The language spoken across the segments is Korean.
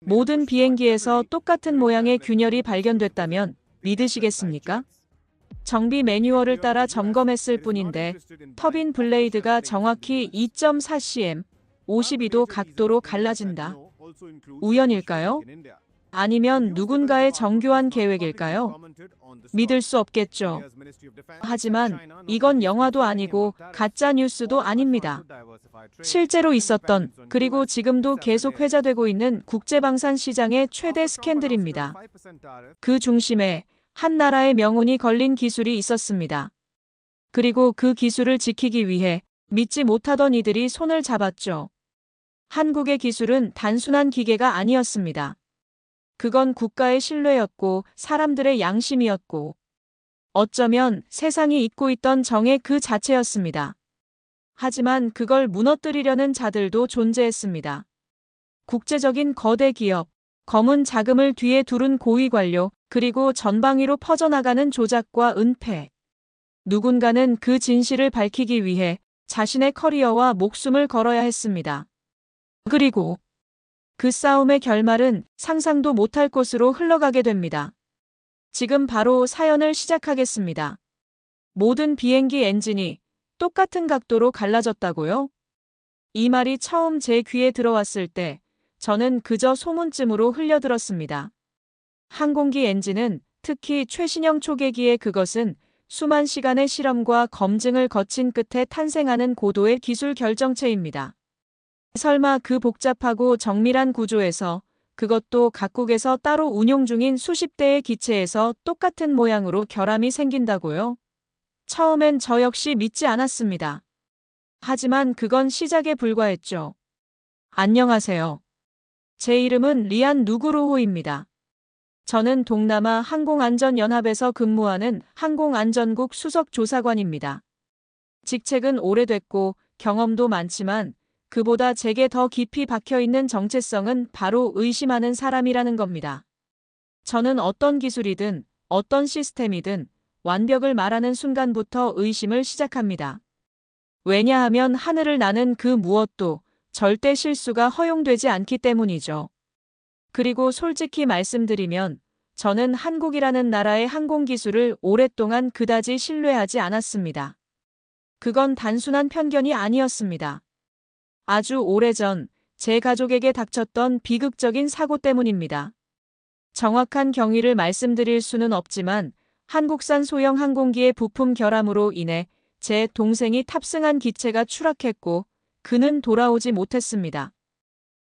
모든 비행기에서 똑같은 모양의 균열이 발견됐다면 믿으시겠습니까? 정비 매뉴얼을 따라 점검했을 뿐인데 터빈 블레이드가 정확히 2.4cm, 52도 각도로 갈라진다. 우연일까요? 아니면 누군가의 정교한 계획일까요? 믿을 수 없겠죠. 하지만 이건 영화도 아니고 가짜 뉴스도 아닙니다. 실제로 있었던, 그리고 지금도 계속 회자되고 있는 국제방산 시장의 최대 스캔들입니다. 그 중심에 한 나라의 명운이 걸린 기술이 있었습니다. 그리고 그 기술을 지키기 위해 믿지 못하던 이들이 손을 잡았죠. 한국의 기술은 단순한 기계가 아니었습니다. 그건 국가의 신뢰였고 사람들의 양심이었고 어쩌면 세상이 잊고 있던 정의 그 자체였습니다. 하지만 그걸 무너뜨리려는 자들도 존재했습니다. 국제적인 거대 기업, 검은 자금을 뒤에 두른 고위 관료, 그리고 전방위로 퍼져나가는 조작과 은폐. 누군가는 그 진실을 밝히기 위해 자신의 커리어와 목숨을 걸어야 했습니다. 그리고 그 싸움의 결말은 상상도 못할 곳으로 흘러가게 됩니다. 지금 바로 사연을 시작하겠습니다. 모든 비행기 엔진이 똑같은 각도로 갈라졌다고요? 이 말이 처음 제 귀에 들어왔을 때 저는 그저 소문쯤으로 흘려들었습니다. 항공기 엔진은, 특히 최신형 초계기의 그것은 수만 시간의 실험과 검증을 거친 끝에 탄생하는 고도의 기술 결정체입니다. 설마 그 복잡하고 정밀한 구조에서, 그것도 각국에서 따로 운용 중인 수십 대의 기체에서 똑같은 모양으로 결함이 생긴다고요? 처음엔 저 역시 믿지 않았습니다. 하지만 그건 시작에 불과했죠. 안녕하세요. 제 이름은 리안 누구루호입니다. 저는 동남아 항공안전연합에서 근무하는 항공안전국 수석조사관입니다. 직책은 오래됐고 경험도 많지만 그보다 제게 더 깊이 박혀있는 정체성은 바로 의심하는 사람이라는 겁니다. 저는 어떤 기술이든 어떤 시스템이든 완벽을 말하는 순간부터 의심을 시작합니다. 왜냐하면 하늘을 나는 그 무엇도 절대 실수가 허용되지 않기 때문이죠. 그리고 솔직히 말씀드리면 저는 한국이라는 나라의 항공기술을 오랫동안 그다지 신뢰하지 않았습니다. 그건 단순한 편견이 아니었습니다. 아주 오래전 제 가족에게 닥쳤던 비극적인 사고 때문입니다. 정확한 경위를 말씀드릴 수는 없지만 한국산 소형 항공기의 부품 결함으로 인해 제 동생이 탑승한 기체가 추락했고 그는 돌아오지 못했습니다.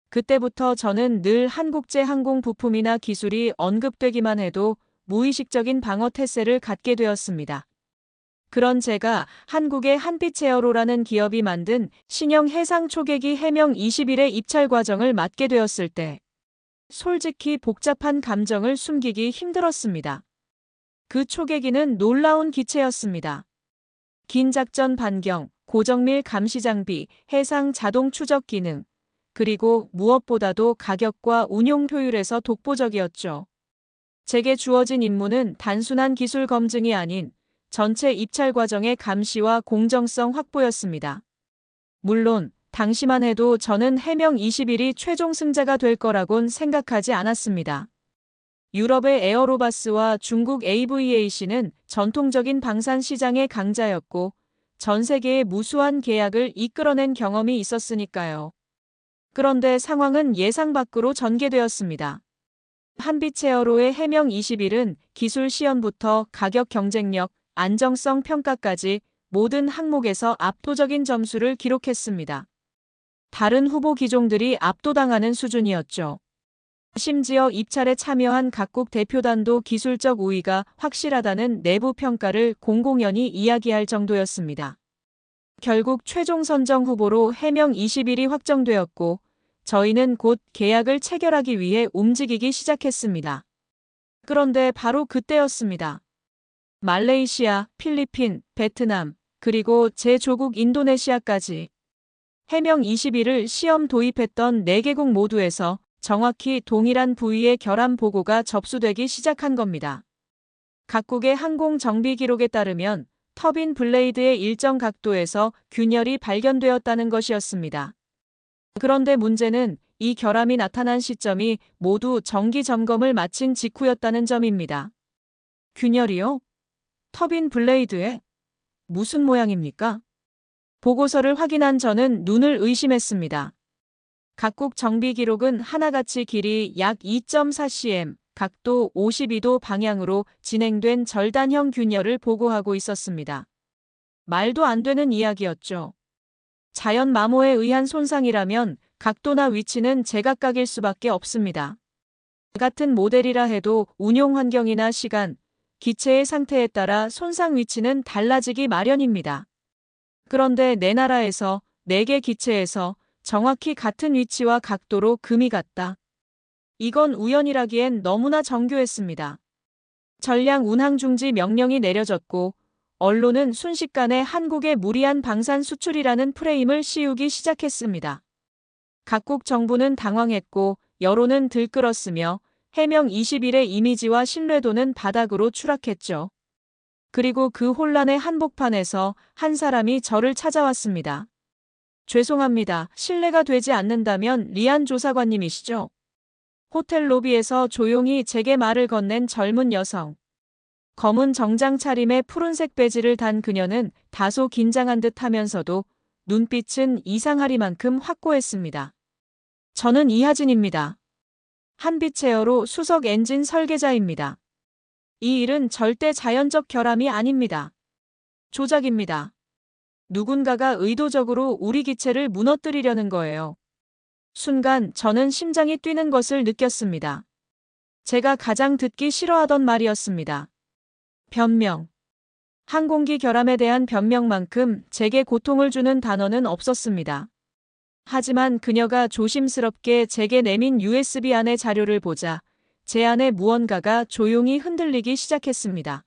그때부터 저는 늘 한국제 항공 부품이나 기술이 언급되기만 해도 무의식적인 방어 태세를 갖게 되었습니다. 그런 제가 한국의 한빛에어로라는 기업이 만든 신형 해상 초계기 해명 21의 입찰 과정을 맡게 되었을 때 솔직히 복잡한 감정을 숨기기 힘들었습니다. 그 초계기는 놀라운 기체였습니다. 긴 작전 반경, 고정밀 감시 장비, 해상 자동 추적 기능, 그리고 무엇보다도 가격과 운용 효율에서 독보적이었죠. 제게 주어진 임무는 단순한 기술 검증이 아닌 전체 입찰 과정의 감시와 공정성 확보였습니다. 물론 당시만 해도 저는 해명 21이 최종 승자가 될 거라곤 생각하지 않았습니다. 유럽의 에어로바스와 중국 AVAC는 전통적인 방산 시장의 강자였고 전 세계의 무수한 계약을 이끌어낸 경험이 있었으니까요. 그런데 상황은 예상 밖으로 전개되었습니다. 한빛에어로의 해명 21은 기술 시험부터 가격 경쟁력, 안정성 평가까지 모든 항목에서 압도적인 점수를 기록했습니다. 다른 후보 기종들이 압도당하는 수준이었죠. 심지어 입찰에 참여한 각국 대표단도 기술적 우위가 확실하다는 내부 평가를 공공연히 이야기할 정도였습니다. 결국 최종 선정 후보로 해명 21이 확정되었고 저희는 곧 계약을 체결하기 위해 움직이기 시작했습니다. 그런데 바로 그때였습니다. 말레이시아, 필리핀, 베트남, 그리고 제 조국 인도네시아까지 해명 21을 시험 도입했던 4개국 모두에서 정확히 동일한 부위의 결함 보고가 접수되기 시작한 겁니다. 각국의 항공 정비 기록에 따르면 터빈 블레이드의 일정 각도에서 균열이 발견되었다는 것이었습니다. 그런데 문제는 이 결함이 나타난 시점이 모두 정기 점검을 마친 직후였다는 점입니다. 균열이요? 터빈 블레이드에? 무슨 모양입니까? 보고서를 확인한 저는 눈을 의심했습니다. 각국 정비 기록은 하나같이 길이 약 2.4cm, 각도 52도 방향으로 진행된 절단형 균열을 보고하고 있었습니다. 말도 안 되는 이야기였죠. 자연 마모에 의한 손상이라면 각도나 위치는 제각각일 수밖에 없습니다. 같은 모델이라 해도 운용 환경이나 시간, 기체의 상태에 따라 손상 위치는 달라지기 마련입니다. 그런데 내 나라에서 4개 기체에서 정확히 같은 위치와 각도로 금이 갔다. 이건 우연이라기엔 너무나 정교했습니다. 전량 운항 중지 명령이 내려졌고 언론은 순식간에 한국의 무리한 방산 수출이라는 프레임을 씌우기 시작했습니다. 각국 정부는 당황했고 여론은 들끓었으며 해명 20일의 이미지와 신뢰도는 바닥으로 추락했죠. 그리고 그 혼란의 한복판에서 한 사람이 저를 찾아왔습니다. 죄송합니다. 실례가 되지 않는다면 리안 조사관님이시죠? 호텔 로비에서 조용히 제게 말을 건넨 젊은 여성. 검은 정장 차림에 푸른색 배지를 단 그녀는 다소 긴장한 듯 하면서도 눈빛은 이상하리만큼 확고했습니다. 저는 이하진입니다. 한빛체어로 수석 엔진 설계자입니다. 이 일은 절대 자연적 결함이 아닙니다. 조작입니다. 누군가가 의도적으로 우리 기체를 무너뜨리려는 거예요. 순간 저는 심장이 뛰는 것을 느꼈습니다. 제가 가장 듣기 싫어하던 말이었습니다. 변명. 항공기 결함에 대한 변명만큼 제게 고통을 주는 단어는 없었습니다. 하지만 그녀가 조심스럽게 제게 내민 USB 안의 자료를 보자 제 안에 무언가가 조용히 흔들리기 시작했습니다.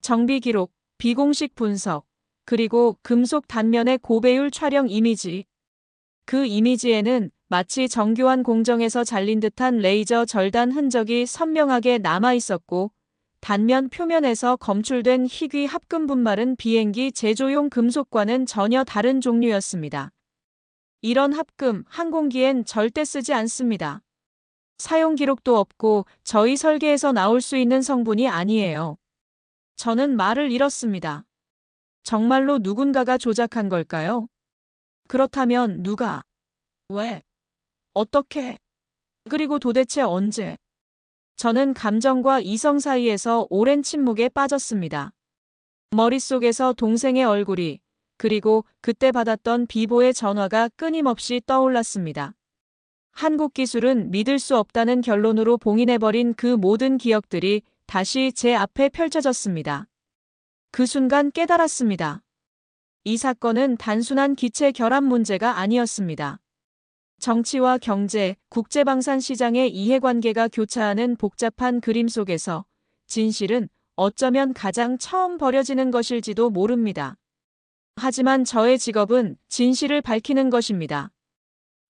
정비 기록, 비공식 분석, 그리고 금속 단면의 고배율 촬영 이미지. 그 이미지에는 마치 정교한 공정에서 잘린 듯한 레이저 절단 흔적이 선명하게 남아 있었고 단면 표면에서 검출된 희귀 합금 분말은 비행기 제조용 금속과는 전혀 다른 종류였습니다. 이런 합금, 항공기엔 절대 쓰지 않습니다. 사용 기록도 없고 저희 설계에서 나올 수 있는 성분이 아니에요. 저는 말을 잃었습니다. 정말로 누군가가 조작한 걸까요? 그렇다면 누가? 왜? 어떻게? 그리고 도대체 언제? 저는 감정과 이성 사이에서 오랜 침묵에 빠졌습니다. 머릿속에서 동생의 얼굴이, 그리고 그때 받았던 비보의 전화가 끊임없이 떠올랐습니다. 한국 기술은 믿을 수 없다는 결론으로 봉인해버린 그 모든 기억들이 다시 제 앞에 펼쳐졌습니다. 그 순간 깨달았습니다. 이 사건은 단순한 기체 결함 문제가 아니었습니다. 정치와 경제, 국제방산 시장의 이해관계가 교차하는 복잡한 그림 속에서 진실은 어쩌면 가장 처음 버려지는 것일지도 모릅니다. 하지만 저의 직업은 진실을 밝히는 것입니다.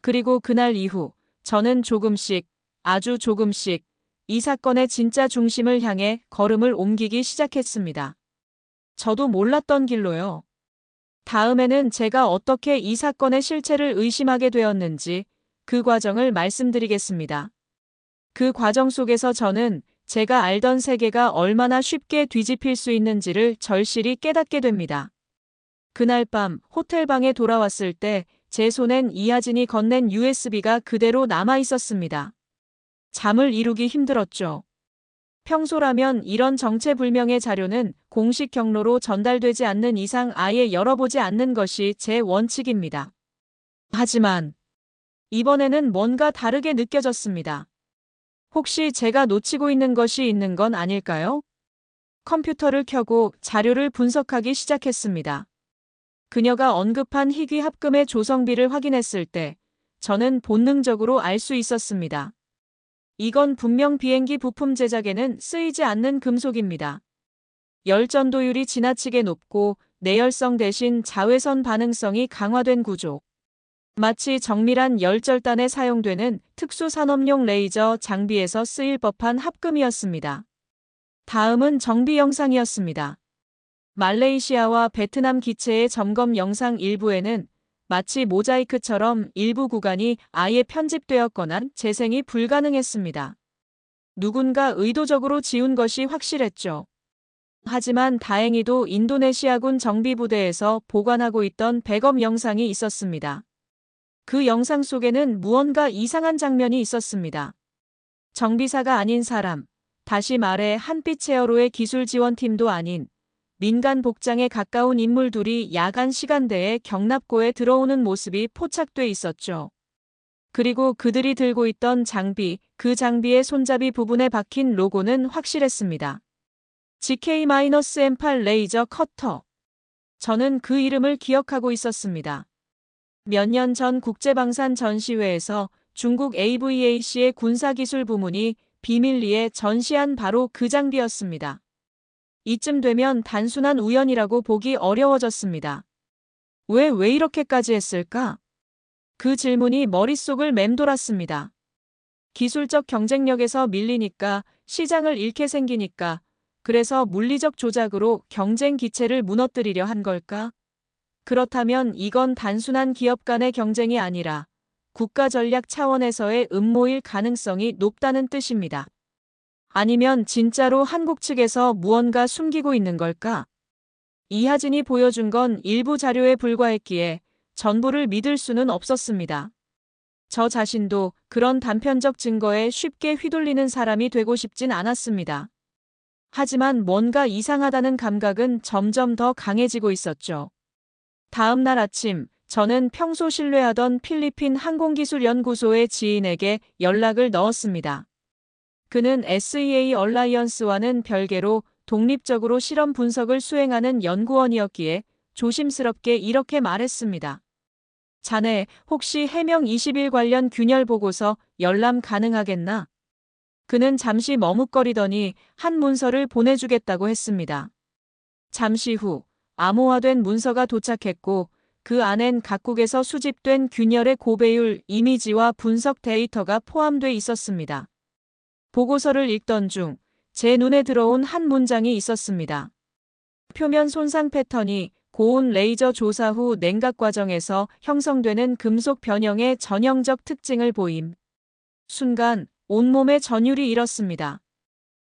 그리고 그날 이후 저는 조금씩, 아주 조금씩 이 사건의 진짜 중심을 향해 걸음을 옮기기 시작했습니다. 저도 몰랐던 길로요. 다음에는 제가 어떻게 이 사건의 실체를 의심하게 되었는지 그 과정을 말씀드리겠습니다. 그 과정 속에서 저는 제가 알던 세계가 얼마나 쉽게 뒤집힐 수 있는지를 절실히 깨닫게 됩니다. 그날 밤 호텔방에 돌아왔을 때 제 손엔 이하진이 건넨 USB가 그대로 남아 있었습니다. 잠을 이루기 힘들었죠. 평소라면 이런 정체불명의 자료는 공식 경로로 전달되지 않는 이상 아예 열어보지 않는 것이 제 원칙입니다. 하지만 이번에는 뭔가 다르게 느껴졌습니다. 혹시 제가 놓치고 있는 것이 있는 건 아닐까요? 컴퓨터를 켜고 자료를 분석하기 시작했습니다. 그녀가 언급한 희귀 합금의 조성비를 확인했을 때 저는 본능적으로 알 수 있었습니다. 이건 분명 비행기 부품 제작에는 쓰이지 않는 금속입니다. 열전도율이 지나치게 높고 내열성 대신 자외선 반응성이 강화된 구조. 마치 정밀한 열절단에 사용되는 특수산업용 레이저 장비에서 쓰일 법한 합금이었습니다. 다음은 정비 영상이었습니다. 말레이시아와 베트남 기체의 점검 영상 일부에는 마치 모자이크처럼 일부 구간이 아예 편집되었거나 재생이 불가능했습니다. 누군가 의도적으로 지운 것이 확실했죠. 하지만 다행히도 인도네시아군 정비부대에서 보관하고 있던 백업 영상이 있었습니다. 그 영상 속에는 무언가 이상한 장면이 있었습니다. 정비사가 아닌 사람, 다시 말해 한빛 세어로의 기술 지원팀도 아닌 민간 복장에 가까운 인물들이 야간 시간대에 경납고에 들어오는 모습이 포착돼 있었죠. 그리고 그들이 들고 있던 장비, 그 장비의 손잡이 부분에 박힌 로고는 확실했습니다. GK-M8 레이저 커터. 저는 그 이름을 기억하고 있었습니다. 몇 년 전 국제방산 전시회에서 중국 AVAC의 군사기술 부문이 비밀리에 전시한 바로 그 장비였습니다. 이쯤 되면 단순한 우연이라고 보기 어려워졌습니다. 왜 이렇게까지 했을까? 그 질문이 머릿속을 맴돌았습니다. 기술적 경쟁력에서 밀리니까, 시장을 잃게 생기니까, 그래서 물리적 조작으로 경쟁 기체를 무너뜨리려 한 걸까? 그렇다면 이건 단순한 기업 간의 경쟁이 아니라 국가 전략 차원에서의 음모일 가능성이 높다는 뜻입니다. 아니면 진짜로 한국 측에서 무언가 숨기고 있는 걸까? 이하진이 보여준 건 일부 자료에 불과했기에 전부를 믿을 수는 없었습니다. 저 자신도 그런 단편적 증거에 쉽게 휘둘리는 사람이 되고 싶진 않았습니다. 하지만 뭔가 이상하다는 감각은 점점 더 강해지고 있었죠. 다음 날 아침, 저는 평소 신뢰하던 필리핀 항공기술연구소의 지인에게 연락을 넣었습니다. 그는 SEA 얼라이언스와는 별개로 독립적으로 실험 분석을 수행하는 연구원이었기에 조심스럽게 이렇게 말했습니다. 자네, 혹시 해명 20일 관련 균열 보고서 열람 가능하겠나? 그는 잠시 머뭇거리더니 한 문서를 보내주겠다고 했습니다. 잠시 후 암호화된 문서가 도착했고 그 안엔 각국에서 수집된 균열의 고배율, 이미지와 분석 데이터가 포함돼 있었습니다. 보고서를 읽던 중 제 눈에 들어온 한 문장이 있었습니다. 표면 손상 패턴이 고온 레이저 조사 후 냉각 과정에서 형성되는 금속 변형의 전형적 특징을 보임. 순간 온몸의 전율이 일었습니다.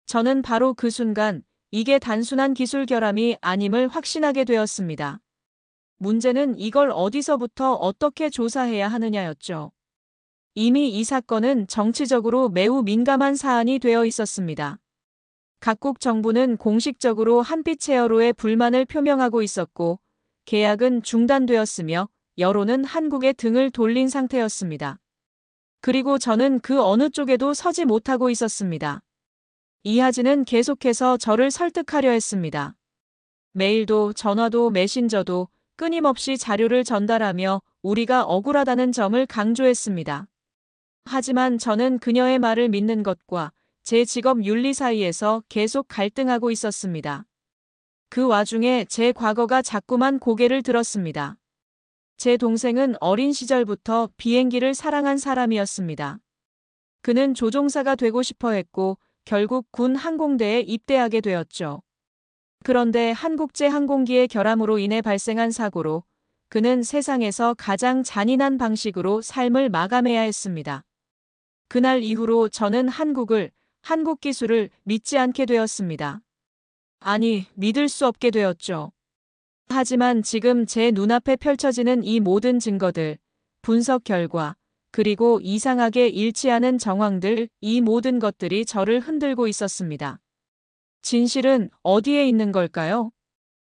저는 바로 그 순간 이게 단순한 기술 결함이 아님을 확신하게 되었습니다. 문제는 이걸 어디서부터 어떻게 조사해야 하느냐였죠. 이미 이 사건은 정치적으로 매우 민감한 사안이 되어 있었습니다. 각국 정부는 공식적으로 한빛 세어로의 불만을 표명하고 있었고 계약은 중단되었으며 여론은 한국에 등을 돌린 상태였습니다. 그리고 저는 그 어느 쪽에도 서지 못하고 있었습니다. 이하진은 계속해서 저를 설득하려 했습니다. 메일도 전화도 메신저도 끊임없이 자료를 전달하며 우리가 억울하다는 점을 강조했습니다. 하지만 저는 그녀의 말을 믿는 것과 제 직업 윤리 사이에서 계속 갈등하고 있었습니다. 그 와중에 제 과거가 자꾸만 고개를 들었습니다. 제 동생은 어린 시절부터 비행기를 사랑한 사람이었습니다. 그는 조종사가 되고 싶어 했고 결국 군 항공대에 입대하게 되었죠. 그런데 한국제 항공기의 결함으로 인해 발생한 사고로 그는 세상에서 가장 잔인한 방식으로 삶을 마감해야 했습니다. 그날 이후로 저는 한국 기술을 믿지 않게 되었습니다. 아니, 믿을 수 없게 되었죠. 하지만 지금 제 눈앞에 펼쳐지는 이 모든 증거들, 분석 결과, 그리고 이상하게 일치하는 정황들, 이 모든 것들이 저를 흔들고 있었습니다. 진실은 어디에 있는 걸까요?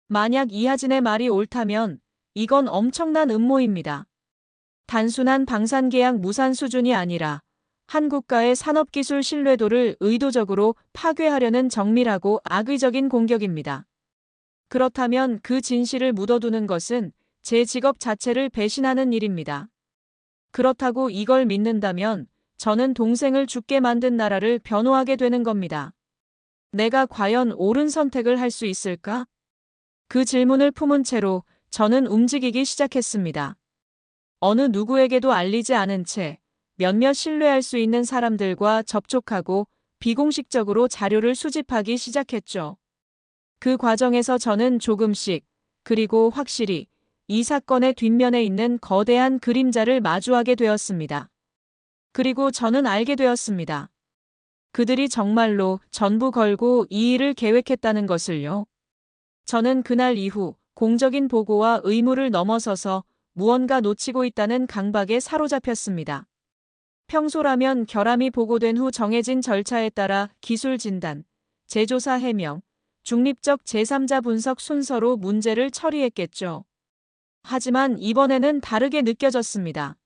만약 이하진의 말이 옳다면 이건 엄청난 음모입니다. 단순한 방산계약 무산 수준이 아니라 한국과의 산업기술 신뢰도를 의도적으로 파괴하려는 정밀하고 악의적인 공격입니다. 그렇다면 그 진실을 묻어두는 것은 제 직업 자체를 배신하는 일입니다. 그렇다고 이걸 믿는다면 저는 동생을 죽게 만든 나라를 변호하게 되는 겁니다. 내가 과연 옳은 선택을 할 수 있을까? 그 질문을 품은 채로 저는 움직이기 시작했습니다. 어느 누구에게도 알리지 않은 채 몇몇 신뢰할 수 있는 사람들과 접촉하고 비공식적으로 자료를 수집하기 시작했죠. 그 과정에서 저는 조금씩, 그리고 확실히 이 사건의 뒷면에 있는 거대한 그림자를 마주하게 되었습니다. 그리고 저는 알게 되었습니다. 그들이 정말로 전부 걸고 이 일을 계획했다는 것을요. 저는 그날 이후 공적인 보고와 의무를 넘어서서 무언가 놓치고 있다는 강박에 사로잡혔습니다. 평소라면 결함이 보고된 후 정해진 절차에 따라 기술 진단, 재조사 해명, 중립적 제3자 분석 순서로 문제를 처리했겠죠. 하지만 이번에는 다르게 느껴졌습니다.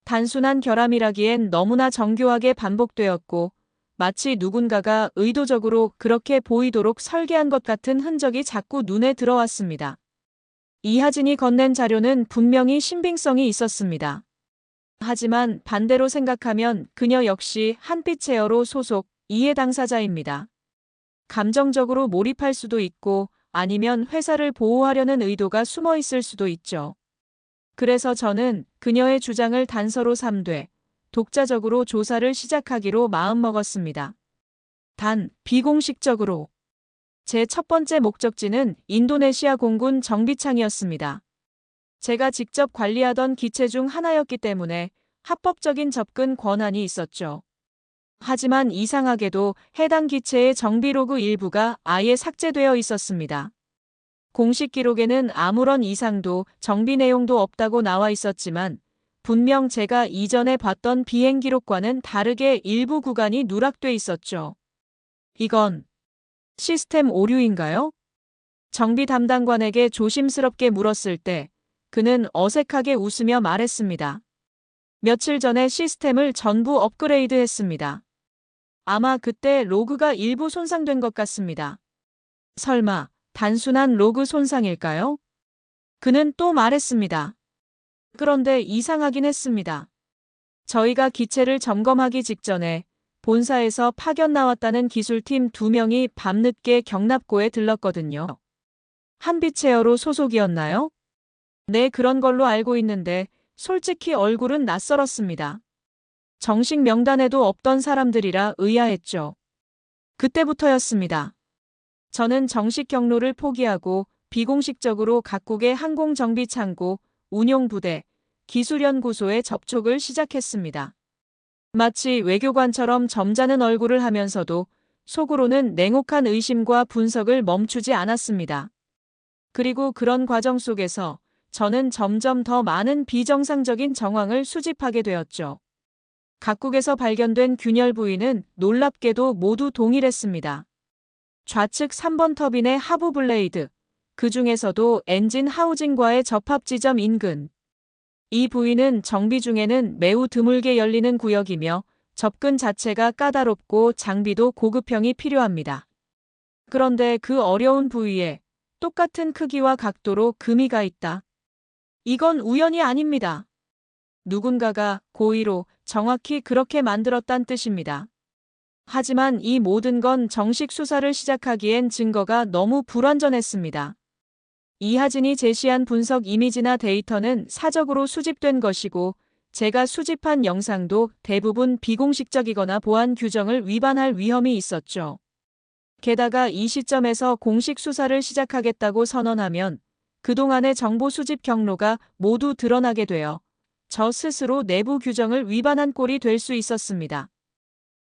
단순한 결함이라기엔 너무나 정교하게 반복되었고 마치 누군가가 의도적으로 그렇게 보이도록 설계한 것 같은 흔적이 자꾸 눈에 들어왔습니다. 이하진이 건넨 자료는 분명히 신빙성이 있었습니다. 하지만 반대로 생각하면 그녀 역시 한빛 헤어로 소속 이해 당사자입니다. 감정적으로 몰입할 수도 있고 아니면 회사를 보호하려는 의도가 숨어 있을 수도 있죠. 그래서 저는 그녀의 주장을 단서로 삼되 독자적으로 조사를 시작하기로 마음먹었습니다. 단, 비공식적으로. 제 첫 번째 목적지는 인도네시아 공군 정비창이었습니다. 제가 직접 관리하던 기체 중 하나였기 때문에 합법적인 접근 권한이 있었죠. 하지만 이상하게도 해당 기체의 정비 로그 일부가 아예 삭제되어 있었습니다. 공식 기록에는 아무런 이상도 정비 내용도 없다고 나와 있었지만 분명 제가 이전에 봤던 비행 기록과는 다르게 일부 구간이 누락돼 있었죠. 이건 시스템 오류인가요? 정비 담당관에게 조심스럽게 물었을 때 그는 어색하게 웃으며 말했습니다. 며칠 전에 시스템을 전부 업그레이드했습니다. 아마 그때 로그가 일부 손상된 것 같습니다. 설마 단순한 로그 손상일까요? 그는 또 말했습니다. 그런데 이상하긴 했습니다. 저희가 기체를 점검하기 직전에 본사에서 파견 나왔다는 기술팀 2명이 밤늦게 경납고에 들렀거든요. 한빛헤어로 소속이었나요? 네, 그런 걸로 알고 있는데 솔직히 얼굴은 낯설었습니다. 정식 명단에도 없던 사람들이라 의아했죠. 그때부터였습니다. 저는 정식 경로를 포기하고 비공식적으로 각국의 항공정비창고, 운용부대, 기술연구소에 접촉을 시작했습니다. 마치 외교관처럼 점잖은 얼굴을 하면서도 속으로는 냉혹한 의심과 분석을 멈추지 않았습니다. 그리고 그런 과정 속에서 저는 점점 더 많은 비정상적인 정황을 수집하게 되었죠. 각국에서 발견된 균열 부위는 놀랍게도 모두 동일했습니다. 좌측 3번 터빈의 하부 블레이드, 그 중에서도 엔진 하우징과의 접합 지점 인근. 이 부위는 정비 중에는 매우 드물게 열리는 구역이며 접근 자체가 까다롭고 장비도 고급형이 필요합니다. 그런데 그 어려운 부위에 똑같은 크기와 각도로 금이가 있다. 이건 우연이 아닙니다. 누군가가 고의로 정확히 그렇게 만들었단 뜻입니다. 하지만 이 모든 건 정식 수사를 시작하기엔 증거가 너무 불완전했습니다. 이하진이 제시한 분석 이미지나 데이터는 사적으로 수집된 것이고 제가 수집한 영상도 대부분 비공식적이거나 보안 규정을 위반할 위험이 있었죠. 게다가 이 시점에서 공식 수사를 시작하겠다고 선언하면 그동안의 정보 수집 경로가 모두 드러나게 되어 저 스스로 내부 규정을 위반한 꼴이 될 수 있었습니다.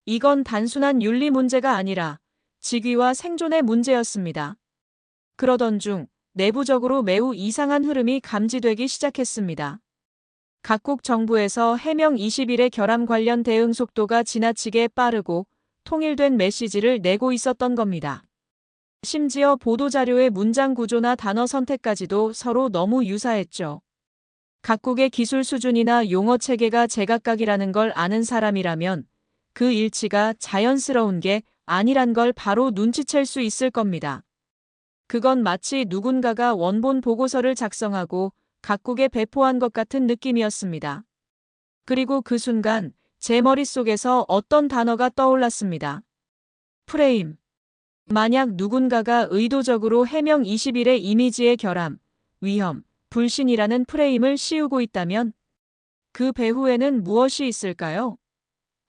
이건 단순한 윤리 문제가 아니라 직위와 생존의 문제였습니다. 그러던 중 내부적으로 매우 이상한 흐름이 감지되기 시작했습니다. 각국 정부에서 해명 20일의 결함 관련 대응 속도가 지나치게 빠르고 통일된 메시지를 내고 있었던 겁니다. 심지어 보도자료의 문장 구조나 단어 선택까지도 서로 너무 유사했죠. 각국의 기술 수준이나 용어 체계가 제각각이라는 걸 아는 사람이라면 그 일치가 자연스러운 게 아니란 걸 바로 눈치챌 수 있을 겁니다. 그건 마치 누군가가 원본 보고서를 작성하고 각국에 배포한 것 같은 느낌이었습니다. 그리고 그 순간 제 머릿속에서 어떤 단어가 떠올랐습니다. 프레임. 만약 누군가가 의도적으로 해명 20일의 이미지의 결함, 위험, 불신이라는 프레임을 씌우고 있다면 그 배후에는 무엇이 있을까요?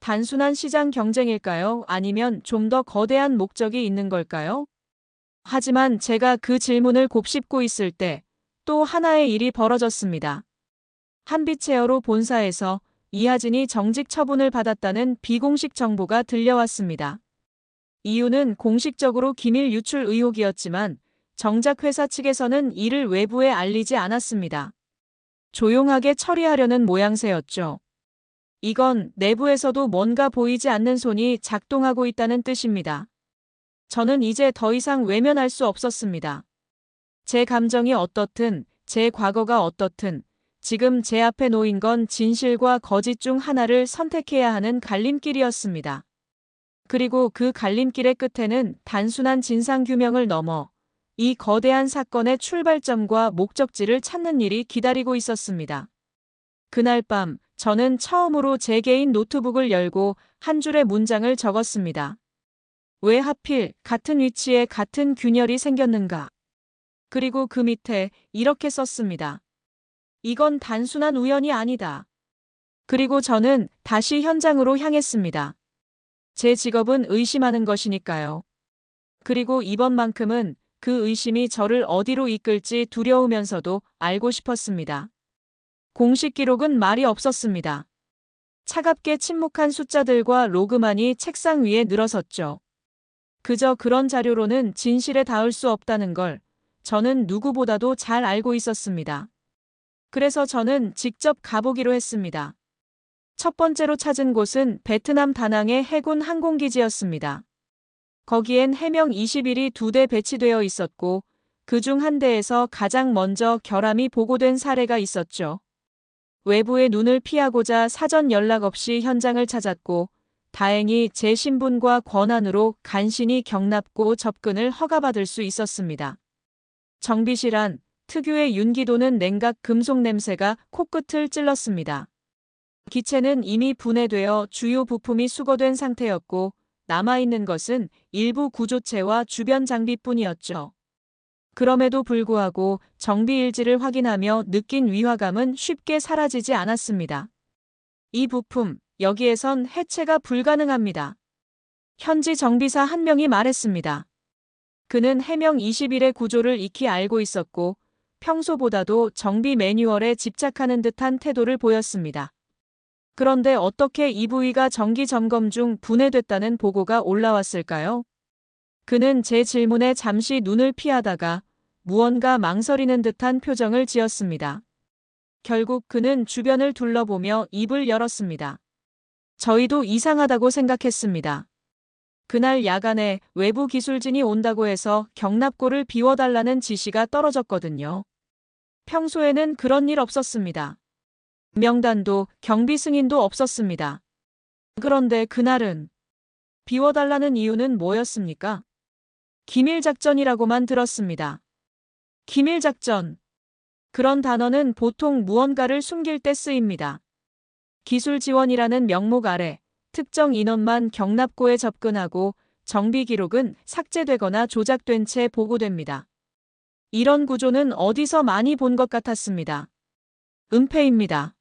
단순한 시장 경쟁일까요? 아니면 좀 더 거대한 목적이 있는 걸까요? 하지만 제가 그 질문을 곱씹고 있을 때 또 하나의 일이 벌어졌습니다. 한빛 에어로 본사에서 이하진이 정직 처분을 받았다는 비공식 정보가 들려왔습니다. 이유는 공식적으로 기밀 유출 의혹이었지만 정작 회사 측에서는 이를 외부에 알리지 않았습니다. 조용하게 처리하려는 모양새였죠. 이건 내부에서도 뭔가 보이지 않는 손이 작동하고 있다는 뜻입니다. 저는 이제 더 이상 외면할 수 없었습니다. 제 감정이 어떻든, 제 과거가 어떻든, 지금 제 앞에 놓인 건 진실과 거짓 중 하나를 선택해야 하는 갈림길이었습니다. 그리고 그 갈림길의 끝에는 단순한 진상규명을 넘어 이 거대한 사건의 출발점과 목적지를 찾는 일이 기다리고 있었습니다. 그날 밤, 저는 처음으로 제 개인 노트북을 열고 한 줄의 문장을 적었습니다. 왜 하필 같은 위치에 같은 균열이 생겼는가? 그리고 그 밑에 이렇게 썼습니다. 이건 단순한 우연이 아니다. 그리고 저는 다시 현장으로 향했습니다. 제 직업은 의심하는 것이니까요. 그리고 이번만큼은 그 의심이 저를 어디로 이끌지 두려우면서도 알고 싶었습니다. 공식 기록은 말이 없었습니다. 차갑게 침묵한 숫자들과 로그만이 책상 위에 늘어섰죠. 그저 그런 자료로는 진실에 닿을 수 없다는 걸 저는 누구보다도 잘 알고 있었습니다. 그래서 저는 직접 가보기로 했습니다. 첫 번째로 찾은 곳은 베트남 다낭의 해군 항공기지였습니다. 거기엔 해명 21이 2대 배치되어 있었고 그중 한 대에서 가장 먼저 결함이 보고된 사례가 있었죠. 외부의 눈을 피하고자 사전 연락 없이 현장을 찾았고 다행히 제 신분과 권한으로 간신히 경납고 접근을 허가받을 수 있었습니다. 정비실안 특유의 윤기 도는 냉각 금속 냄새가 코끝을 찔렀습니다. 기체는 이미 분해되어 주요 부품이 수거된 상태였고 남아있는 것은 일부 구조체와 주변 장비뿐이었죠. 그럼에도 불구하고 정비 일지를 확인하며 느낀 위화감은 쉽게 사라지지 않았습니다. 이 부품, 여기에선 해체가 불가능합니다. 현지 정비사 한 명이 말했습니다. 그는 해명 21의 구조를 익히 알고 있었고 평소보다도 정비 매뉴얼에 집착하는 듯한 태도를 보였습니다. 그런데 어떻게 이 부위가 정기 점검 중 분해됐다는 보고가 올라왔을까요? 그는 제 질문에 잠시 눈을 피하다가 무언가 망설이는 듯한 표정을 지었습니다. 결국 그는 주변을 둘러보며 입을 열었습니다. 저희도 이상하다고 생각했습니다. 그날 야간에 외부 기술진이 온다고 해서 경납고를 비워달라는 지시가 떨어졌거든요. 평소에는 그런 일 없었습니다. 명단도 경비 승인도 없었습니다. 그런데 그날은 비워달라는 이유는 뭐였습니까? 기밀작전이라고만 들었습니다. 기밀작전. 그런 단어는 보통 무언가를 숨길 때 쓰입니다. 기술 지원이라는 명목 아래 특정 인원만 경납고에 접근하고 정비 기록은 삭제되거나 조작된 채 보고됩니다. 이런 구조는 어디서 많이 본 것 같았습니다. 은폐입니다.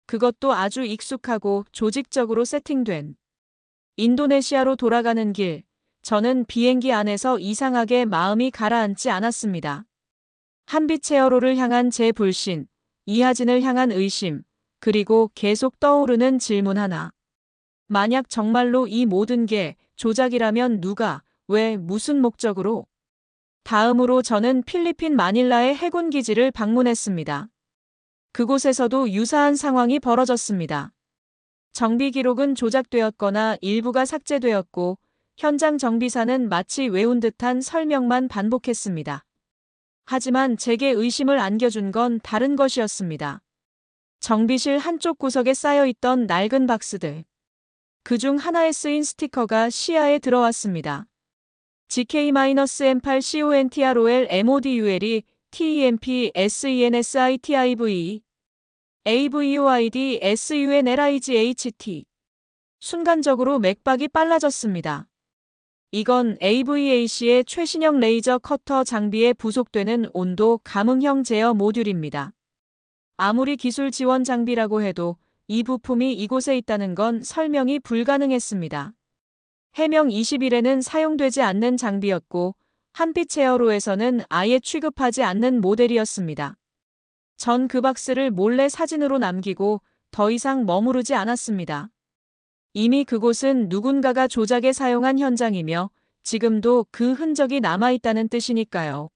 그것도 아주 익숙하고 조직적으로 세팅된. 인도네시아로 돌아가는 길, 저는 비행기 안에서 이상하게 마음이 가라앉지 않았습니다. 한빛 에어로를 향한 제 불신, 이하진을 향한 의심, 그리고 계속 떠오르는 질문 하나. 만약 정말로 이 모든 게 조작이라면 누가, 왜, 무슨 목적으로? 다음으로 저는 필리핀 마닐라의 해군 기지를 방문했습니다. 그곳에서도 유사한 상황이 벌어졌습니다. 정비 기록은 조작되었거나 일부가 삭제되었고 현장 정비사는 마치 외운 듯한 설명만 반복했습니다. 하지만 제게 의심을 안겨준 건 다른 것이었습니다. 정비실 한쪽 구석에 쌓여있던 낡은 박스들. 그중 하나에 쓰인 스티커가 시야에 들어왔습니다. GK-M8CONTROL MODUL이 TEMP SENSITIVE AVOID SUNLIGHT. 순간적으로 맥박이 빨라졌습니다. 이건 AVAC의 최신형 레이저 커터 장비에 부속되는 온도 감응형 제어 모듈입니다. 아무리 기술 지원 장비라고 해도 이 부품이 이곳에 있다는 건 설명이 불가능했습니다. 해명 21에는 사용되지 않는 장비였고 한빛 세어로에서는 아예 취급하지 않는 모델이었습니다. 전 그 박스를 몰래 사진으로 남기고 더 이상 머무르지 않았습니다. 이미 그곳은 누군가가 조작에 사용한 현장이며 지금도 그 흔적이 남아있다는 뜻이니까요.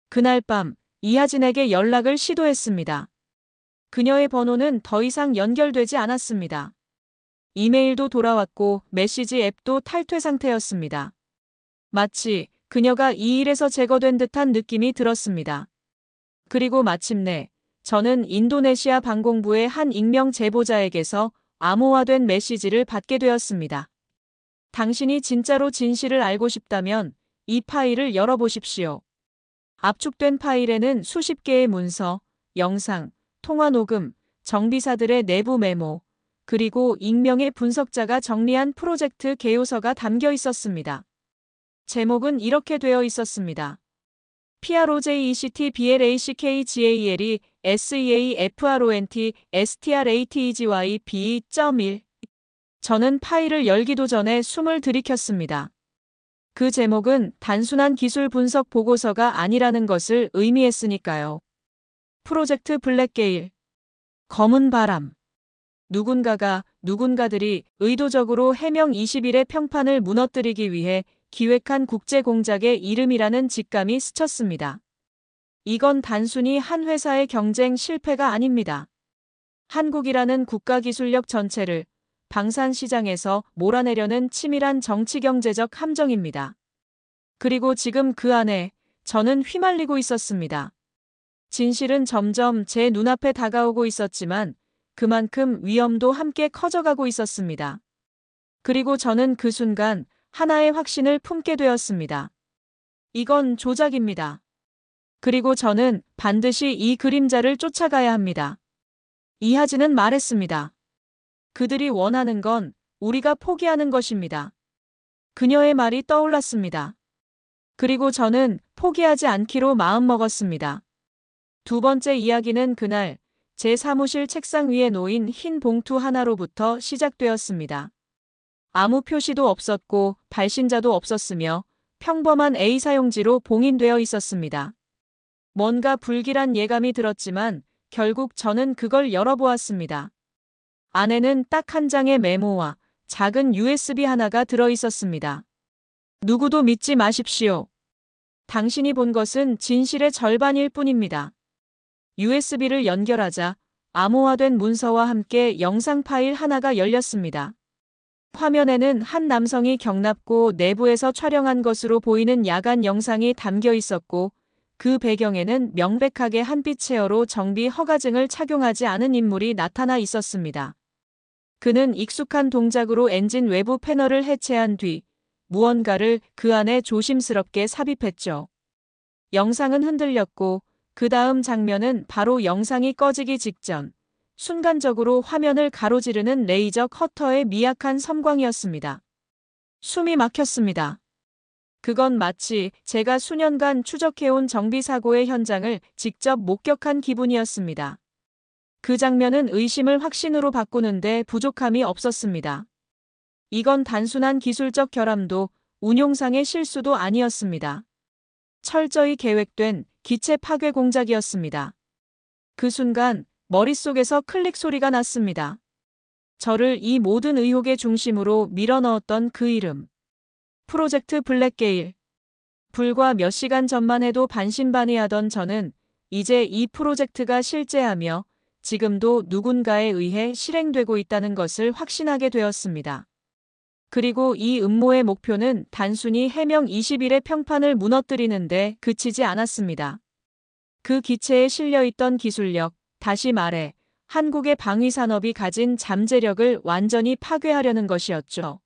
그날 밤 이하진에게 연락을 시도했습니다. 그녀의 번호는 더 이상 연결되지 않았습니다. 이메일도 돌아왔고 메시지 앱도 탈퇴 상태였습니다. 마치 그녀가 이 일에서 제거된 듯한 느낌이 들었습니다. 그리고 마침내 저는 인도네시아 방공부의 한 익명 제보자에게서 암호화된 메시지를 받게 되었습니다. 당신이 진짜로 진실을 알고 싶다면 이 파일을 열어보십시오. 압축된 파일에는 수십 개의 문서, 영상, 통화 녹음, 정비사들의 내부 메모, 그리고 익명의 분석자가 정리한 프로젝트 개요서가 담겨 있었습니다. 제목은 이렇게 되어 있었습니다. PROJECTBLACKGALE SEAFRONT STRATEGY B.1 저는 파일을 열기도 전에 숨을 들이켰습니다. 그 제목은 단순한 기술 분석 보고서가 아니라는 것을 의미했으니까요. 프로젝트 블랙게일. 검은 바람. 누군가들이 의도적으로 해명 20일의 평판을 무너뜨리기 위해 기획한 국제공작의 이름이라는 직감이 스쳤습니다. 이건 단순히 한 회사의 경쟁 실패가 아닙니다. 한국이라는 국가기술력 전체를 방산 시장에서 몰아내려는 치밀한 정치경제적 함정입니다. 그리고 지금 그 안에 저는 휘말리고 있었습니다. 진실은 점점 제 눈앞에 다가오고 있었지만 그만큼 위험도 함께 커져가고 있었습니다. 그리고 저는 그 순간 하나의 확신을 품게 되었습니다. 이건 조작입니다. 그리고 저는 반드시 이 그림자를 쫓아가야 합니다. 이하진은 말했습니다. 그들이 원하는 건 우리가 포기하는 것입니다. 그녀의 말이 떠올랐습니다. 그리고 저는 포기하지 않기로 마음먹었습니다. 두 번째 이야기는 그날 제 사무실 책상 위에 놓인 흰 봉투 하나로부터 시작되었습니다. 아무 표시도 없었고 발신자도 없었으며 평범한 A4용지로 봉인되어 있었습니다. 뭔가 불길한 예감이 들었지만 결국 저는 그걸 열어보았습니다. 안에는 딱 한 장의 메모와 작은 USB 하나가 들어 있었습니다. 누구도 믿지 마십시오. 당신이 본 것은 진실의 절반일 뿐입니다. USB를 연결하자 암호화된 문서와 함께 영상 파일 하나가 열렸습니다. 화면에는 한 남성이 경납고 내부에서 촬영한 것으로 보이는 야간 영상이 담겨 있었고 그 배경에는 명백하게 한빛 체어로 정비 허가증을 착용하지 않은 인물이 나타나 있었습니다. 그는 익숙한 동작으로 엔진 외부 패널을 해체한 뒤 무언가를 그 안에 조심스럽게 삽입했죠. 영상은 흔들렸고 그 다음 장면은 바로 영상이 꺼지기 직전 순간적으로 화면을 가로지르는 레이저 커터의 미약한 섬광이었습니다. 숨이 막혔습니다. 그건 마치 제가 수년간 추적해온 정비 사고의 현장을 직접 목격한 기분이었습니다. 그 장면은 의심을 확신으로 바꾸는데 부족함이 없었습니다. 이건 단순한 기술적 결함도 운용상의 실수도 아니었습니다. 철저히 계획된 기체 파괴 공작이었습니다. 그 순간 머릿속에서 클릭 소리가 났습니다. 저를 이 모든 의혹의 중심으로 밀어넣었던 그 이름. 프로젝트 블랙게일. 불과 몇 시간 전만 해도 반신반의하던 저는 이제 이 프로젝트가 실제하며 지금도 누군가에 의해 실행되고 있다는 것을 확신하게 되었습니다. 그리고 이 음모의 목표는 단순히 해명 20일의 평판을 무너뜨리는데 그치지 않았습니다. 그 기체에 실려있던 기술력, 다시 말해 한국의 방위산업이 가진 잠재력을 완전히 파괴하려는 것이었죠.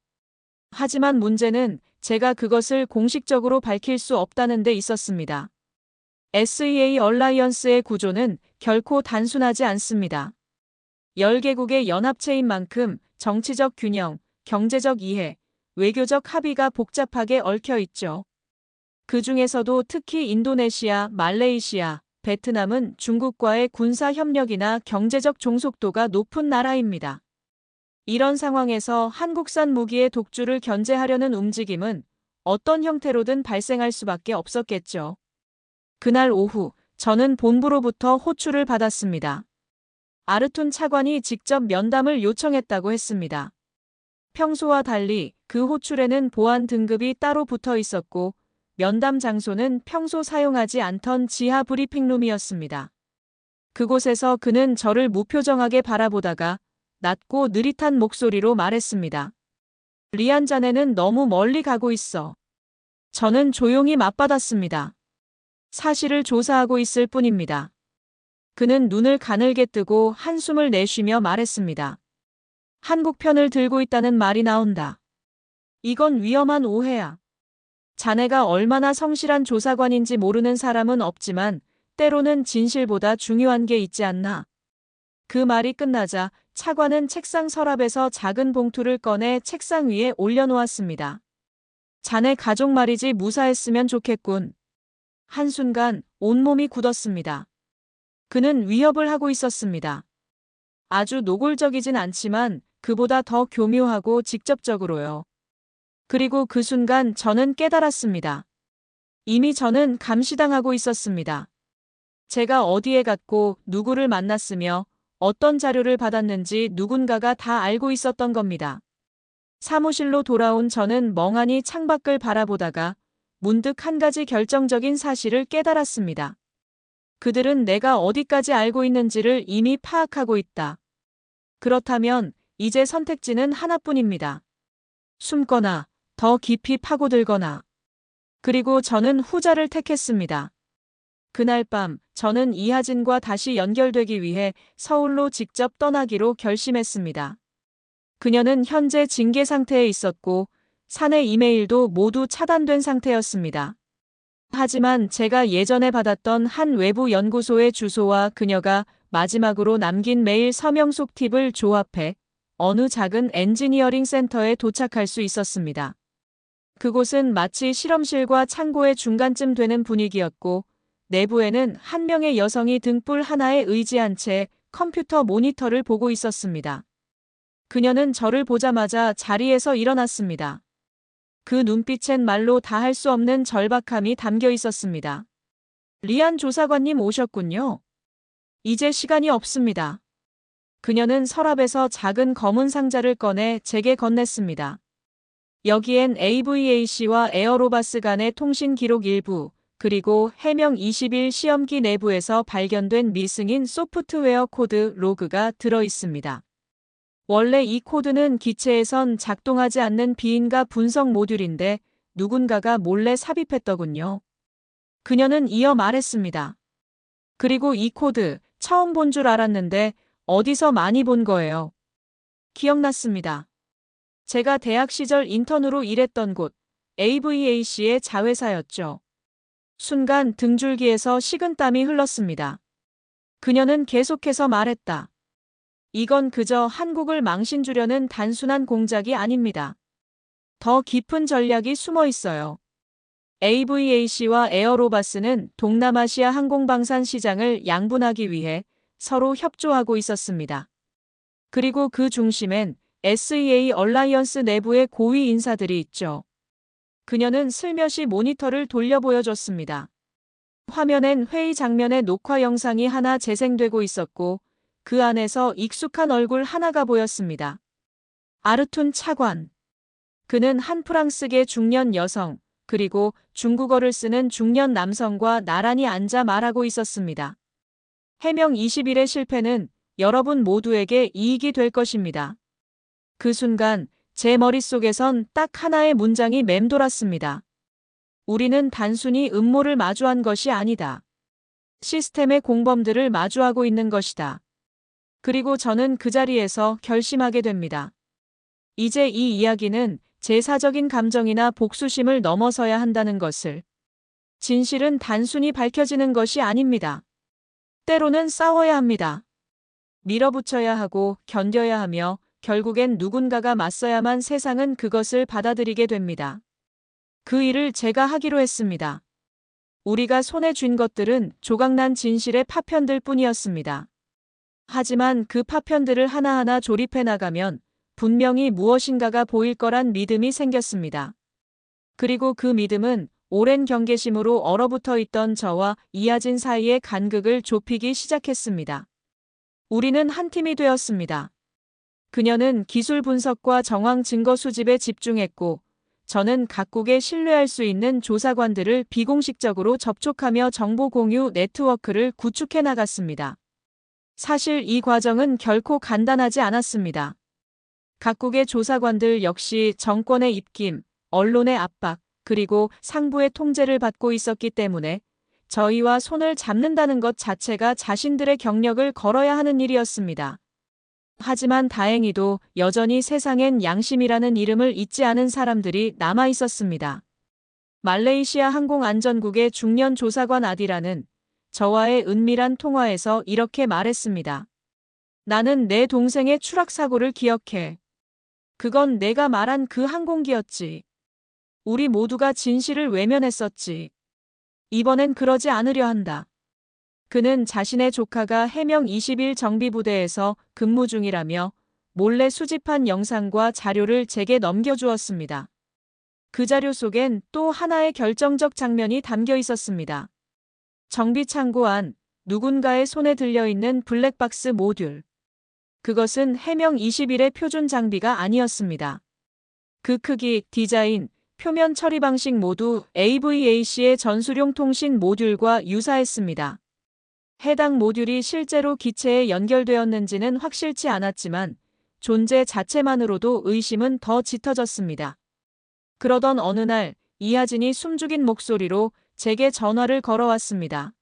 하지만 문제는 제가 그것을 공식적으로 밝힐 수 없다는 데 있었습니다. SEA 얼라이언스의 구조는 결코 단순하지 않습니다. 10개국의 연합체인 만큼 정치적 균형, 경제적 이해, 외교적 합의가 복잡하게 얽혀 있죠. 그 중에서도 특히 인도네시아, 말레이시아, 베트남은 중국과의 군사 협력이나 경제적 종속도가 높은 나라입니다. 이런 상황에서 한국산 무기의 독주를 견제하려는 움직임은 어떤 형태로든 발생할 수밖에 없었겠죠. 그날 오후 저는 본부로부터 호출을 받았습니다. 아르툰 차관이 직접 면담을 요청했다고 했습니다. 평소와 달리 그 호출에는 보안 등급이 따로 붙어 있었고 면담 장소는 평소 사용하지 않던 지하 브리핑룸이었습니다. 그곳에서 그는 저를 무표정하게 바라보다가 낮고 느릿한 목소리로 말했습니다. 리안 자네는 너무 멀리 가고 있어. 저는 조용히 맞받았습니다. 사실을 조사하고 있을 뿐입니다. 그는 눈을 가늘게 뜨고 한숨을 내쉬며 말했습니다. 한국 편을 들고 있다는 말이 나온다. 이건 위험한 오해야. 자네가 얼마나 성실한 조사관인지 모르는 사람은 없지만 때로는 진실보다 중요한 게 있지 않나. 그 말이 끝나자 차관은 책상 서랍에서 작은 봉투를 꺼내 책상 위에 올려놓았습니다. 자네 가족 말이지 무사했으면 좋겠군. 한순간 온몸이 굳었습니다. 그는 위협을 하고 있었습니다. 아주 노골적이진 않지만 그보다 더 교묘하고 직접적으로요. 그리고 그 순간 저는 깨달았습니다. 이미 저는 감시당하고 있었습니다. 제가 어디에 갔고 누구를 만났으며 어떤 자료를 받았는지 누군가가 다 알고 있었던 겁니다. 사무실로 돌아온 저는 멍하니 창밖을 바라보다가 문득 한 가지 결정적인 사실을 깨달았습니다. 그들은 내가 어디까지 알고 있는지를 이미 파악하고 있다. 그렇다면 이제 선택지는 하나뿐입니다. 숨거나 더 깊이 파고들거나. 그리고 저는 후자를 택했습니다. 그날 밤 저는 이하진과 다시 연결되기 위해 서울로 직접 떠나기로 결심했습니다. 그녀는 현재 징계 상태에 있었고 사내 이메일도 모두 차단된 상태였습니다. 하지만 제가 예전에 받았던 한 외부 연구소의 주소와 그녀가 마지막으로 남긴 메일 서명 속 팁을 조합해 어느 작은 엔지니어링 센터에 도착할 수 있었습니다. 그곳은 마치 실험실과 창고의 중간쯤 되는 분위기였고 내부에는 한 명의 여성이 등불 하나에 의지한 채 컴퓨터 모니터를 보고 있었습니다. 그녀는 저를 보자마자 자리에서 일어났습니다. 그 눈빛엔 말로 다 할 수 없는 절박함이 담겨 있었습니다. 리안 조사관님 오셨군요. 이제 시간이 없습니다. 그녀는 서랍에서 작은 검은 상자를 꺼내 제게 건넸습니다. 여기엔 AVAC와 에어로바스 간의 통신 기록 일부, 그리고 해명 20일 시험기 내부에서 발견된 미승인 소프트웨어 코드 로그가 들어 있습니다. 원래 이 코드는 기체에선 작동하지 않는 비인가 분석 모듈인데 누군가가 몰래 삽입했더군요. 그녀는 이어 말했습니다. 그리고 이 코드 처음 본 줄 알았는데 어디서 많이 본 거예요. 기억났습니다. 제가 대학 시절 인턴으로 일했던 곳 AVAC의 자회사였죠. 순간 등줄기에서 식은땀이 흘렀습니다. 그녀는 계속해서 말했다. 이건 그저 한국을 망신주려는 단순한 공작이 아닙니다. 더 깊은 전략이 숨어 있어요. AVAC와 에어로바스는 동남아시아 항공방산 시장을 양분하기 위해 서로 협조하고 있었습니다. 그리고 그 중심엔 SEA 얼라이언스 내부의 고위 인사들이 있죠. 그녀는 슬며시 모니터를 돌려 보여줬습니다. 화면엔 회의 장면의 녹화 영상이 하나 재생되고 있었고 그 안에서 익숙한 얼굴 하나가 보였습니다. 아르툰 차관. 그는 한 프랑스계 중년 여성, 그리고 중국어를 쓰는 중년 남성과 나란히 앉아 말하고 있었습니다. 해명 20일의 실패는 여러분 모두에게 이익이 될 것입니다. 그 순간 제 머릿속에선 딱 하나의 문장이 맴돌았습니다. 우리는 단순히 음모를 마주한 것이 아니다. 시스템의 공범들을 마주하고 있는 것이다. 그리고 저는 그 자리에서 결심하게 됩니다. 이제 이 이야기는 제 사적인 감정이나 복수심을 넘어서야 한다는 것을. 진실은 단순히 밝혀지는 것이 아닙니다. 때로는 싸워야 합니다. 밀어붙여야 하고 견뎌야 하며 결국엔 누군가가 맞서야만 세상은 그것을 받아들이게 됩니다. 그 일을 제가 하기로 했습니다. 우리가 손에 쥔 것들은 조각난 진실의 파편들 뿐이었습니다. 하지만 그 파편들을 하나하나 조립해 나가면 분명히 무엇인가가 보일 거란 믿음이 생겼습니다. 그리고 그 믿음은 오랜 경계심으로 얼어붙어 있던 저와 이하진 사이의 간극을 좁히기 시작했습니다. 우리는 한 팀이 되었습니다. 그녀는 기술 분석과 정황 증거 수집에 집중했고, 저는 각국에 신뢰할 수 있는 조사관들을 비공식적으로 접촉하며 정보 공유 네트워크를 구축해 나갔습니다. 사실 이 과정은 결코 간단하지 않았습니다. 각국의 조사관들 역시 정권의 입김, 언론의 압박, 그리고 상부의 통제를 받고 있었기 때문에 저희와 손을 잡는다는 것 자체가 자신들의 경력을 걸어야 하는 일이었습니다. 하지만 다행히도 여전히 세상엔 양심이라는 이름을 잊지 않은 사람들이 남아 있었습니다. 말레이시아 항공안전국의 중년 조사관 아디라는 저와의 은밀한 통화에서 이렇게 말했습니다. 나는 내 동생의 추락 사고를 기억해. 그건 내가 말한 그 항공기였지. 우리 모두가 진실을 외면했었지. 이번엔 그러지 않으려 한다. 그는 자신의 조카가 해명 20일 정비부대에서 근무 중이라며 몰래 수집한 영상과 자료를 제게 넘겨주었습니다. 그 자료 속엔 또 하나의 결정적 장면이 담겨 있었습니다. 정비창고 안 누군가의 손에 들려있는 블랙박스 모듈. 그것은 해명 21의 표준 장비가 아니었습니다. 그 크기, 디자인, 표면 처리 방식 모두 AVAC의 전술용 통신 모듈과 유사했습니다. 해당 모듈이 실제로 기체에 연결되었는지는 확실치 않았지만 존재 자체만으로도 의심은 더 짙어졌습니다. 그러던 어느 날 이하진이 숨죽인 목소리로 제게 전화를 걸어왔습니다.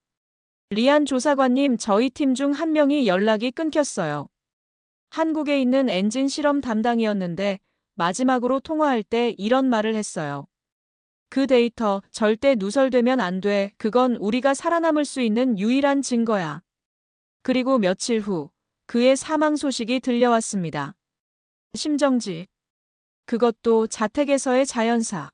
리안 조사관님, 저희 팀 중 한 명이 연락이 끊겼어요. 한국에 있는 엔진 실험 담당이었는데 마지막으로 통화할 때 이런 말을 했어요. 그 데이터 절대 누설되면 안 돼. 그건 우리가 살아남을 수 있는 유일한 증거야. 그리고 며칠 후 그의 사망 소식이 들려왔습니다. 심정지. 그것도 자택에서의 자연사.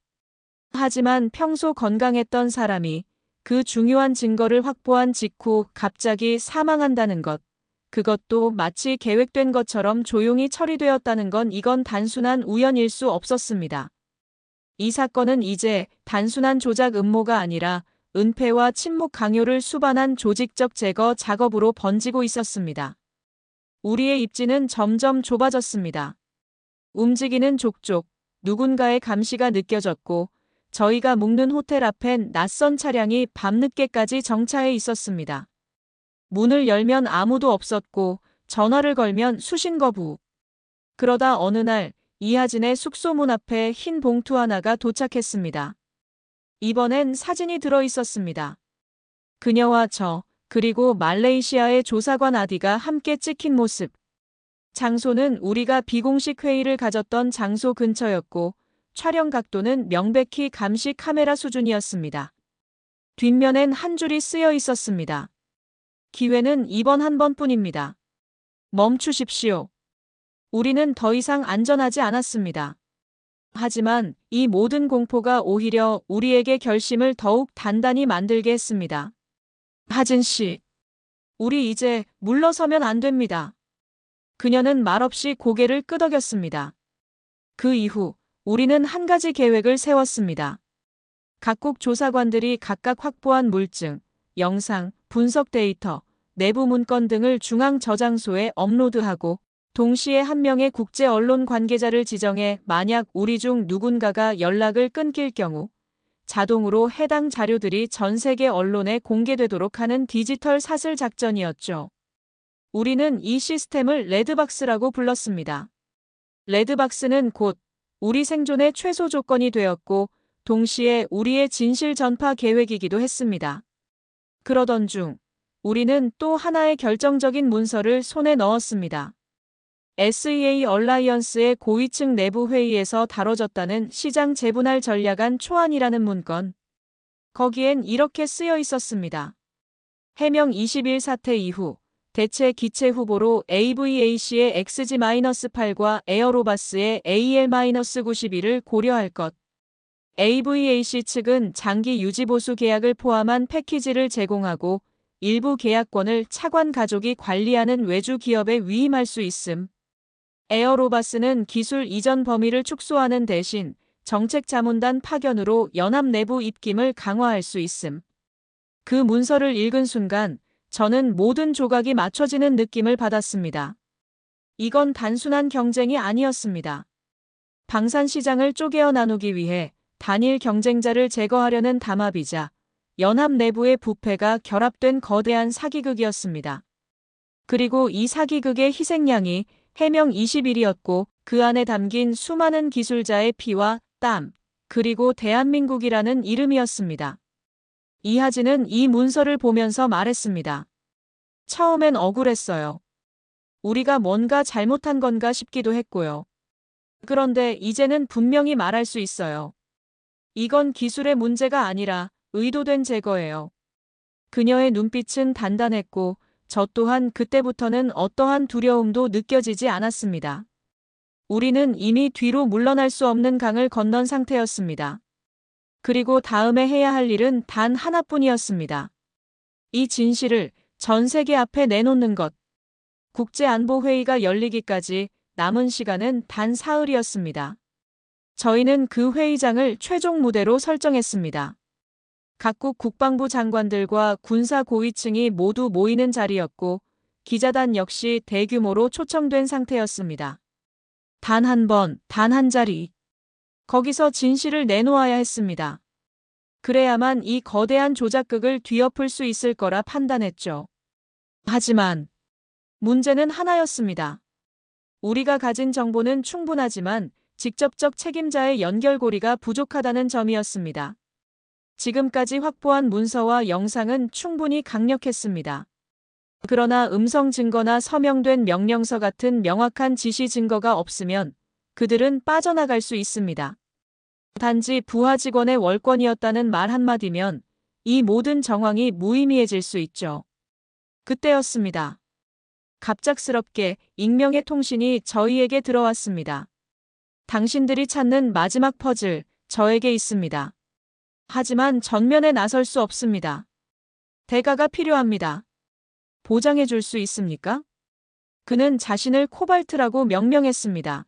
하지만 평소 건강했던 사람이 그 중요한 증거를 확보한 직후 갑자기 사망한다는 것. 그것도 마치 계획된 것처럼 조용히 처리되었다는 건 이건 단순한 우연일 수 없었습니다. 이 사건은 이제 단순한 조작 음모가 아니라 은폐와 침묵 강요를 수반한 조직적 제거 작업으로 번지고 있었습니다. 우리의 입지는 점점 좁아졌습니다. 움직이는 족족, 누군가의 감시가 느껴졌고 저희가 묵는 호텔 앞엔 낯선 차량이 밤늦게까지 정차해 있었습니다. 문을 열면 아무도 없었고 전화를 걸면 수신 거부. 그러다 어느 날 이하진의 숙소 문 앞에 흰 봉투 하나가 도착했습니다. 이번엔 사진이 들어 있었습니다. 그녀와 저, 그리고 말레이시아의 조사관 아디가 함께 찍힌 모습. 장소는 우리가 비공식 회의를 가졌던 장소 근처였고 촬영 각도는 명백히 감시 카메라 수준이었습니다. 뒷면엔 한 줄이 쓰여 있었습니다. 기회는 이번 한 번뿐입니다. 멈추십시오. 우리는 더 이상 안전하지 않았습니다. 하지만 이 모든 공포가 오히려 우리에게 결심을 더욱 단단히 만들게 했습니다. 하진 씨, 우리 이제 물러서면 안 됩니다. 그녀는 말없이 고개를 끄덕였습니다. 그 이후 우리는 한 가지 계획을 세웠습니다. 각국 조사관들이 각각 확보한 물증, 영상, 분석 데이터, 내부 문건 등을 중앙 저장소에 업로드하고 동시에 한 명의 국제 언론 관계자를 지정해 만약 우리 중 누군가가 연락을 끊길 경우 자동으로 해당 자료들이 전 세계 언론에 공개되도록 하는 디지털 사슬 작전이었죠. 우리는 이 시스템을 레드박스라고 불렀습니다. 레드박스는 곧 우리 생존의 최소 조건이 되었고 동시에 우리의 진실 전파 계획이기도 했습니다. 그러던 중 우리는 또 하나의 결정적인 문서를 손에 넣었습니다. SEA 얼라이언스의 고위층 내부 회의에서 다뤄졌다는 시장 재분할 전략안 초안이라는 문건. 거기엔 이렇게 쓰여 있었습니다. 해명 20일 사태 이후 대체 기체 후보로 AVAC의 XG-8과 에어로바스의 AL-91을 고려할 것. AVAC 측은 장기 유지보수 계약을 포함한 패키지를 제공하고 일부 계약권을 차관 가족이 관리하는 외주 기업에 위임할 수 있음. 에어로바스는 기술 이전 범위를 축소하는 대신 정책자문단 파견으로 연합 내부 입김을 강화할 수 있음. 그 문서를 읽은 순간 저는 모든 조각이 맞춰지는 느낌을 받았습니다. 이건 단순한 경쟁이 아니었습니다. 방산 시장을 쪼개어 나누기 위해 단일 경쟁자를 제거하려는 담합이자 연합 내부의 부패가 결합된 거대한 사기극이었습니다. 그리고 이 사기극의 희생양이 해명 21이었고 그 안에 담긴 수많은 기술자의 피와 땀, 그리고 대한민국이라는 이름이었습니다. 이하진은 이 문서를 보면서 말했습니다. 처음엔 억울했어요. 우리가 뭔가 잘못한 건가 싶기도 했고요. 그런데 이제는 분명히 말할 수 있어요. 이건 기술의 문제가 아니라 의도된 제거예요. 그녀의 눈빛은 단단했고 저 또한 그때부터는 어떠한 두려움도 느껴지지 않았습니다. 우리는 이미 뒤로 물러날 수 없는 강을 건넌 상태였습니다. 그리고 다음에 해야 할 일은 단 하나뿐이었습니다. 이 진실을 전 세계 앞에 내놓는 것. 국제안보회의가 열리기까지 남은 시간은 단 사흘이었습니다. 저희는 그 회의장을 최종 무대로 설정했습니다. 각국 국방부 장관들과 군사 고위층이 모두 모이는 자리였고 기자단 역시 대규모로 초청된 상태였습니다. 단 한 번, 단 한 자리. 거기서 진실을 내놓아야 했습니다. 그래야만 이 거대한 조작극을 뒤엎을 수 있을 거라 판단했죠. 하지만 문제는 하나였습니다. 우리가 가진 정보는 충분하지만 직접적 책임자의 연결고리가 부족하다는 점이었습니다. 지금까지 확보한 문서와 영상은 충분히 강력했습니다. 그러나 음성 증거나 서명된 명령서 같은 명확한 지시 증거가 없으면 그들은 빠져나갈 수 있습니다. 단지 부하 직원의 월권이었다는 말 한마디면 이 모든 정황이 무의미해질 수 있죠. 그때였습니다. 갑작스럽게 익명의 통신이 저희에게 들어왔습니다. 당신들이 찾는 마지막 퍼즐, 저에게 있습니다. 하지만 전면에 나설 수 없습니다. 대가가 필요합니다. 보장해 줄 수 있습니까? 그는 자신을 코발트라고 명명했습니다.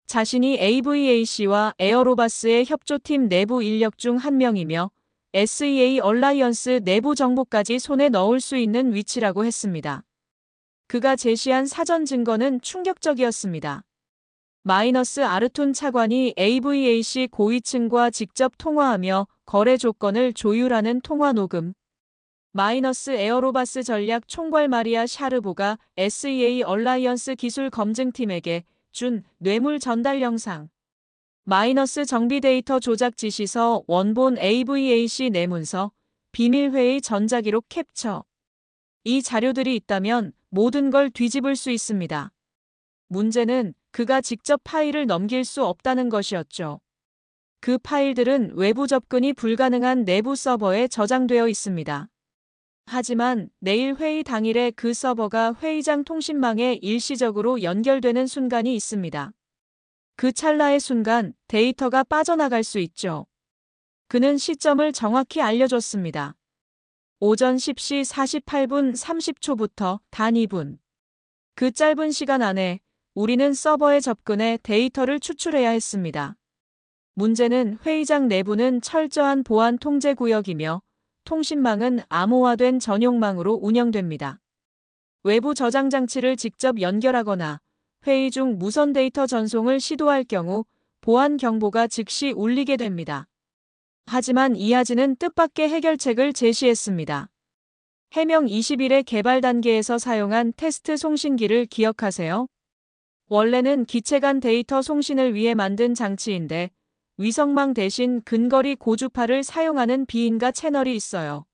자신이 AVAC와 에어로바스의 협조팀 내부 인력 중 한 명이며 SEA 얼라이언스 내부 정보까지 손에 넣을 수 있는 위치라고 했습니다. 그가 제시한 사전 증거는 충격적이었습니다. 마이너스 아르툰 차관이 AVAC 고위층과 직접 통화하며 거래 조건을 조율하는 통화 녹음. 마이너스 에어로바스 전략 총괄 마리아 샤르보가 SEA 얼라이언스 기술 검증팀에게 준 뇌물 전달 영상. 마이너스 정비 데이터 조작 지시서 원본 AVAC 내문서, 비밀회의 전자기록 캡처. 이 자료들이 있다면 모든 걸 뒤집을 수 있습니다. 문제는 그가 직접 파일을 넘길 수 없다는 것이었죠. 그 파일들은 외부 접근이 불가능한 내부 서버에 저장되어 있습니다. 하지만 내일 회의 당일에 그 서버가 회의장 통신망에 일시적으로 연결되는 순간이 있습니다. 그 찰나의 순간 데이터가 빠져나갈 수 있죠. 그는 시점을 정확히 알려줬습니다. 오전 10시 48분 30초부터 단 2분. 그 짧은 시간 안에 우리는 서버에 접근해 데이터를 추출해야 했습니다. 문제는 회의장 내부는 철저한 보안 통제 구역이며 통신망은 암호화된 전용망으로 운영됩니다. 외부 저장 장치를 직접 연결하거나 회의 중 무선 데이터 전송을 시도할 경우 보안 경보가 즉시 울리게 됩니다. 하지만 이하진은 뜻밖의 해결책을 제시했습니다. 해명 20일의 개발 단계에서 사용한 테스트 송신기를 기억하세요? 원래는 기체 간 데이터 송신을 위해 만든 장치인데 위성망 대신 근거리 고주파를 사용하는 비인가 채널이 있어요.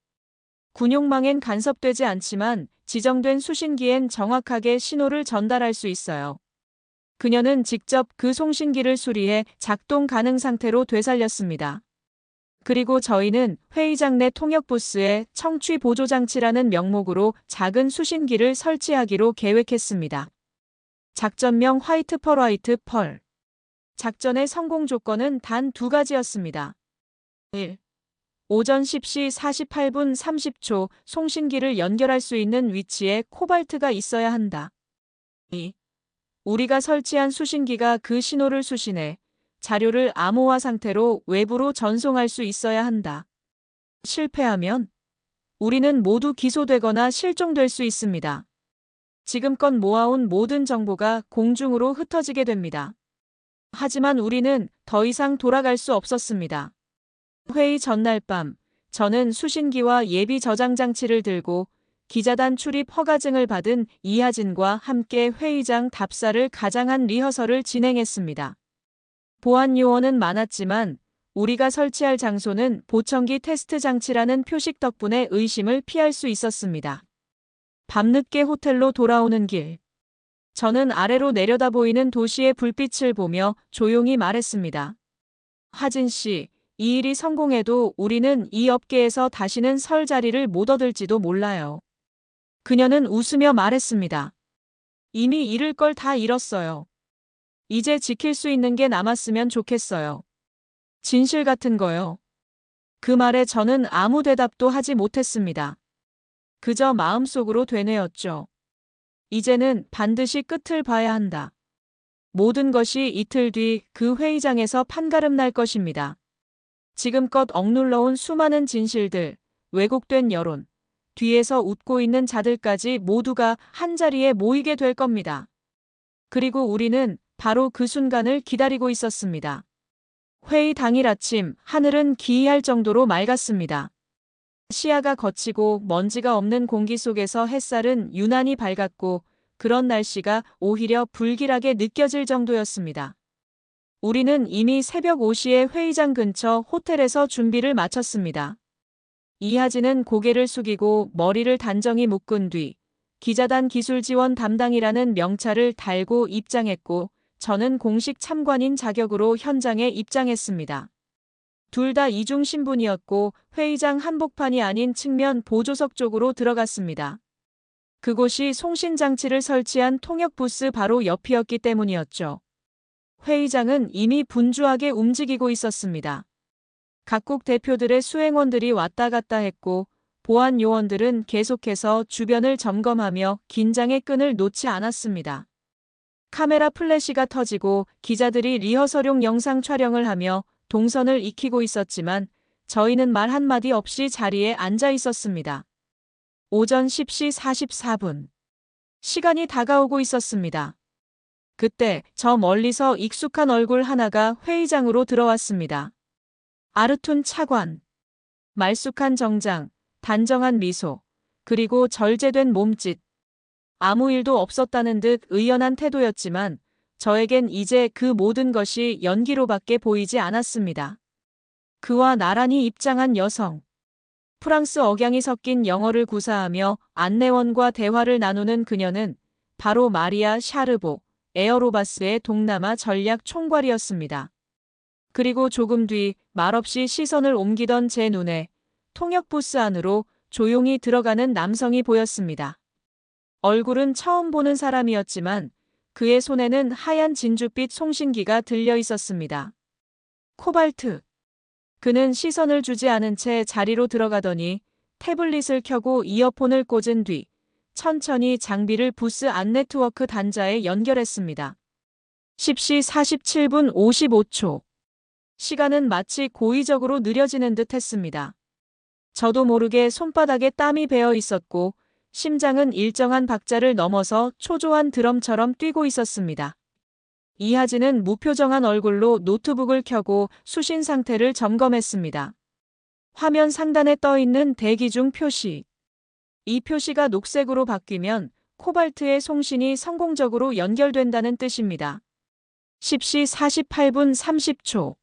군용망엔 간섭되지 않지만 지정된 수신기엔 정확하게 신호를 전달할 수 있어요. 그녀는 직접 그 송신기를 수리해 작동 가능 상태로 되살렸습니다. 그리고 저희는 회의장 내 통역 부스에 청취 보조 장치라는 명목으로 작은 수신기를 설치하기로 계획했습니다. 작전명 화이트 펄. 작전의 성공 조건은 단 두 가지였습니다. 1. 오전 10시 48분 30초 송신기를 연결할 수 있는 위치에 코발트가 있어야 한다. 2. 우리가 설치한 수신기가 그 신호를 수신해 자료를 암호화 상태로 외부로 전송할 수 있어야 한다. 실패하면 우리는 모두 기소되거나 실종될 수 있습니다. 지금껏 모아온 모든 정보가 공중으로 흩어지게 됩니다. 하지만 우리는 더 이상 돌아갈 수 없었습니다. 회의 전날 밤, 저는 수신기와 예비 저장 장치를 들고 기자단 출입 허가증을 받은 이하진과 함께 회의장 답사를 가장한 리허설을 진행했습니다. 보안 요원은 많았지만 우리가 설치할 장소는 보청기 테스트 장치라는 표식 덕분에 의심을 피할 수 있었습니다. 밤늦게 호텔로 돌아오는 길. 저는 아래로 내려다 보이는 도시의 불빛을 보며 조용히 말했습니다. 하진 씨, 이 일이 성공해도 우리는 이 업계에서 다시는 설 자리를 못 얻을지도 몰라요. 그녀는 웃으며 말했습니다. 이미 잃을 걸 다 잃었어요. 이제 지킬 수 있는 게 남았으면 좋겠어요. 진실 같은 거요. 그 말에 저는 아무 대답도 하지 못했습니다. 그저 마음속으로 되뇌었죠. 이제는 반드시 끝을 봐야 한다. 모든 것이 이틀 뒤 그 회의장에서 판가름 날 것입니다. 지금껏 억눌러온 수많은 진실들, 왜곡된 여론, 뒤에서 웃고 있는 자들까지 모두가 한자리에 모이게 될 겁니다. 그리고 우리는 바로 그 순간을 기다리고 있었습니다. 회의 당일 아침, 하늘은 기이할 정도로 맑았습니다. 시야가 거치고 먼지가 없는 공기 속에서 햇살은 유난히 밝았고 그런 날씨가 오히려 불길하게 느껴질 정도였습니다. 우리는 이미 새벽 5시에 회의장 근처 호텔에서 준비를 마쳤습니다. 이하진은 고개를 숙이고 머리를 단정히 묶은 뒤 기자단 기술지원 담당이라는 명찰을 달고 입장했고 저는 공식 참관인 자격으로 현장에 입장했습니다. 둘 다 이중 신분이었고 회의장 한복판이 아닌 측면 보조석 쪽으로 들어갔습니다. 그곳이 송신장치를 설치한 통역 부스 바로 옆이었기 때문이었죠. 회의장은 이미 분주하게 움직이고 있었습니다. 각국 대표들의 수행원들이 왔다 갔다 했고 보안 요원들은 계속해서 주변을 점검하며 긴장의 끈을 놓지 않았습니다. 카메라 플래시가 터지고 기자들이 리허설용 영상 촬영을 하며 동선을 익히고 있었지만 저희는 말 한마디 없이 자리에 앉아 있었습니다. 오전 10시 44분. 시간이 다가오고 있었습니다. 그때 저 멀리서 익숙한 얼굴 하나가 회의장으로 들어왔습니다. 아르툰 차관. 말쑥한 정장, 단정한 미소, 그리고 절제된 몸짓. 아무 일도 없었다는 듯 의연한 태도였지만 저에겐 이제 그 모든 것이 연기로밖에 보이지 않았습니다. 그와 나란히 입장한 여성. 프랑스 억양이 섞인 영어를 구사하며 안내원과 대화를 나누는 그녀는 바로 마리아 샤르보, 에어로바스의 동남아 전략 총괄이었습니다. 그리고 조금 뒤 말없이 시선을 옮기던 제 눈에 통역 부스 안으로 조용히 들어가는 남성이 보였습니다. 얼굴은 처음 보는 사람이었지만 그의 손에는 하얀 진주빛 송신기가 들려 있었습니다. 코발트. 그는 시선을 주지 않은 채 자리로 들어가더니 태블릿을 켜고 이어폰을 꽂은 뒤 천천히 장비를 부스 안 네트워크 단자에 연결했습니다. 10시 47분 55초. 시간은 마치 고의적으로 느려지는 듯 했습니다. 저도 모르게 손바닥에 땀이 배어 있었고 심장은 일정한 박자를 넘어서 초조한 드럼처럼 뛰고 있었습니다. 이하진은 무표정한 얼굴로 노트북을 켜고 수신 상태를 점검했습니다. 화면 상단에 떠 있는 대기 중 표시. 이 표시가 녹색으로 바뀌면 코발트의 송신이 성공적으로 연결된다는 뜻입니다. 10시 48분 30초.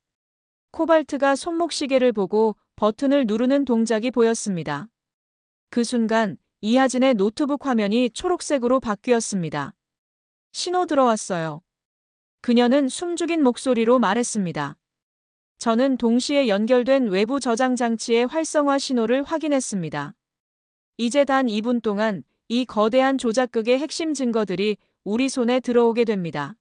코발트가 손목시계를 보고 버튼을 누르는 동작이 보였습니다. 그 순간 이하진의 노트북 화면이 초록색으로 바뀌었습니다. 신호 들어왔어요. 그녀는 숨죽인 목소리로 말했습니다. 저는 동시에 연결된 외부 저장 장치의 활성화 신호를 확인했습니다. 이제 단 2분 동안 이 거대한 조작극의 핵심 증거들이 우리 손에 들어오게 됩니다.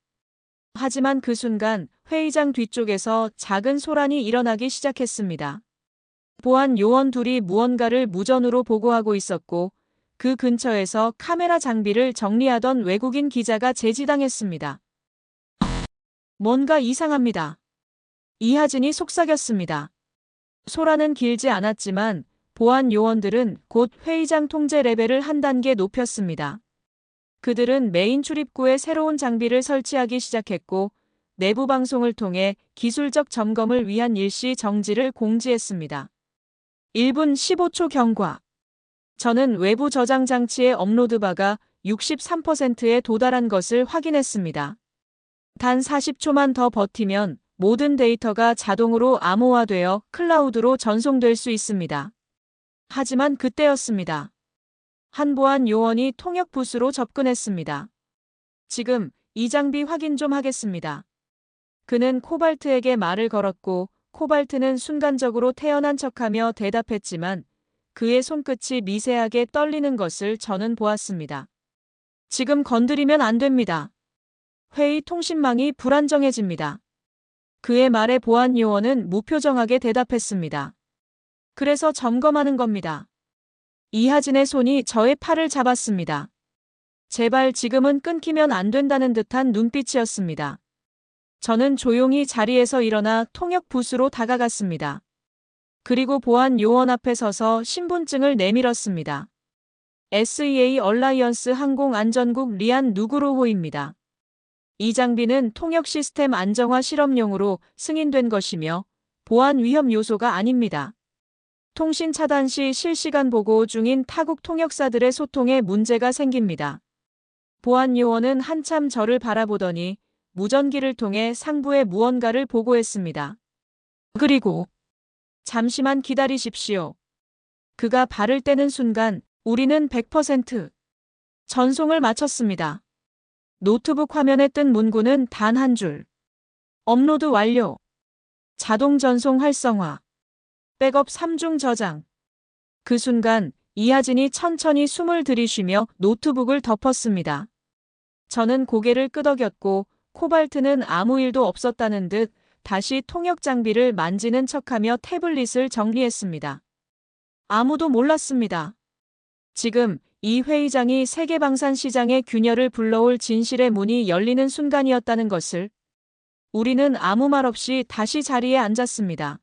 하지만 그 순간 회의장 뒤쪽에서 작은 소란이 일어나기 시작했습니다. 보안 요원 둘이 무언가를 무전으로 보고하고 있었고 그 근처에서 카메라 장비를 정리하던 외국인 기자가 제지당했습니다. 뭔가 이상합니다. 이하진이 속삭였습니다. 소라는 길지 않았지만 보안 요원들은 곧 회의장 통제 레벨을 한 단계 높였습니다. 그들은 메인 출입구에 새로운 장비를 설치하기 시작했고 내부 방송을 통해 기술적 점검을 위한 일시 정지를 공지했습니다. 1분 15초 경과. 저는 외부 저장 장치의 업로드 바가 63%에 도달한 것을 확인했습니다. 단 40초만 더 버티면 모든 데이터가 자동으로 암호화되어 클라우드로 전송될 수 있습니다. 하지만 그때였습니다. 한 보안 요원이 통역 부스로 접근했습니다. 지금 이 장비 확인 좀 하겠습니다. 그는 코발트에게 말을 걸었고 코발트는 순간적으로 태어난 척하며 대답했지만 그의 손끝이 미세하게 떨리는 것을 저는 보았습니다. 지금 건드리면 안 됩니다. 회의 통신망이 불안정해집니다. 그의 말에 보안 요원은 무표정하게 대답했습니다. 그래서 점검하는 겁니다. 이하진의 손이 저의 팔을 잡았습니다. 제발 지금은 끊기면 안 된다는 듯한 눈빛이었습니다. 저는 조용히 자리에서 일어나 통역 부스로 다가갔습니다. 그리고 보안 요원 앞에 서서 신분증을 내밀었습니다. SEA 얼라이언스 항공안전국 리안 누구로호입니다. 이 장비는 통역 시스템 안정화 실험용으로 승인된 것이며 보안 위험 요소가 아닙니다. 통신 차단 시 실시간 보고 중인 타국 통역사들의 소통에 문제가 생깁니다. 보안 요원은 한참 저를 바라보더니 무전기를 통해 상부에 무언가를 보고했습니다. 그리고 잠시만 기다리십시오. 그가 발을 떼는 순간 우리는 100% 전송을 마쳤습니다. 노트북 화면에 뜬 문구는 단 한 줄. 업로드 완료. 자동 전송 활성화. 백업 3중 저장. 그 순간 이하진이 천천히 숨을 들이쉬며 노트북을 덮었습니다. 저는 고개를 끄덕였고 코발트는 아무 일도 없었다는 듯 다시 통역 장비를 만지는 척하며 태블릿을 정리했습니다. 아무도 몰랐습니다. 지금 이 회의장이 세계방산 시장의 균열을 불러올 진실의 문이 열리는 순간이었다는 것을 우리는 아무 말 없이 다시 자리에 앉았습니다.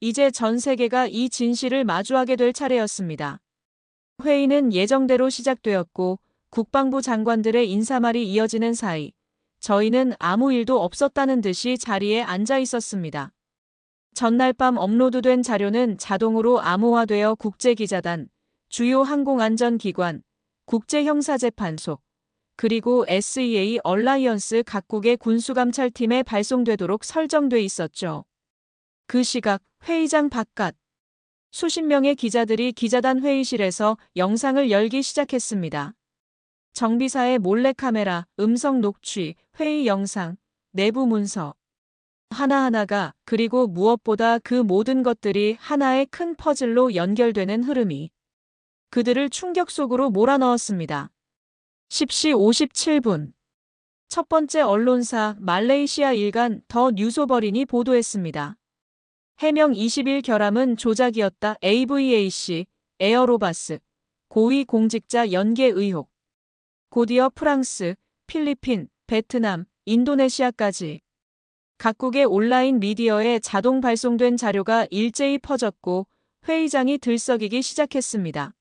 이제 전 세계가 이 진실을 마주하게 될 차례였습니다. 회의는 예정대로 시작되었고 국방부 장관들의 인사말이 이어지는 사이 저희는 아무 일도 없었다는 듯이 자리에 앉아 있었습니다. 전날 밤 업로드된 자료는 자동으로 암호화되어 국제기자단, 주요 항공안전기관, 국제형사재판소, 그리고 SEA 얼라이언스 각국의 군수감찰팀에 발송되도록 설정돼 있었죠. 그 시각 회의장 바깥 수십 명의 기자들이 기자단 회의실에서 영상을 열기 시작했습니다. 정비사의 몰래카메라, 음성 녹취, 회의 영상, 내부 문서. 하나하나가 그리고 무엇보다 그 모든 것들이 하나의 큰 퍼즐로 연결되는 흐름이 그들을 충격 속으로 몰아넣었습니다. 10시 57분. 첫 번째 언론사 말레이시아 일간 더 뉴소버린이 보도했습니다. 해명 20일 결함은 조작이었다. AVAC, 에어로바스, 고위 공직자 연계 의혹. 곧이어 프랑스, 필리핀, 베트남, 인도네시아까지 각국의 온라인 미디어에 자동 발송된 자료가 일제히 퍼졌고 회의장이 들썩이기 시작했습니다.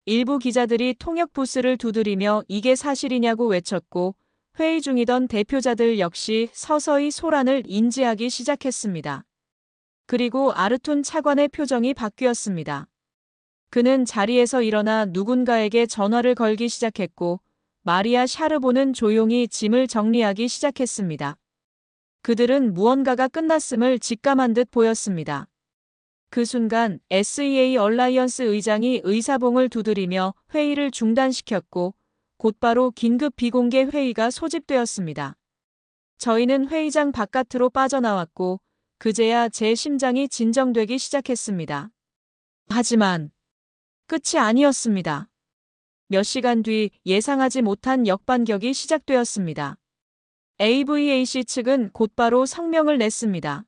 일부 기자들이 통역 부스를 두드리며 이게 사실이냐고 외쳤고 회의 중이던 대표자들 역시 서서히 소란을 인지하기 시작했습니다. 그리고 아르툰 차관의 표정이 바뀌었습니다. 그는 자리에서 일어나 누군가에게 전화를 걸기 시작했고 마리아 샤르보는 조용히 짐을 정리하기 시작했습니다. 그들은 무언가가 끝났음을 직감한 듯 보였습니다. 그 순간 SEA 얼라이언스 의장이 의사봉을 두드리며 회의를 중단시켰고 곧바로 긴급 비공개 회의가 소집되었습니다. 저희는 회의장 바깥으로 빠져나왔고 그제야 제 심장이 진정되기 시작했습니다. 하지만 끝이 아니었습니다. 몇 시간 뒤 예상하지 못한 역반격이 시작되었습니다. AVAC 측은 곧바로 성명을 냈습니다.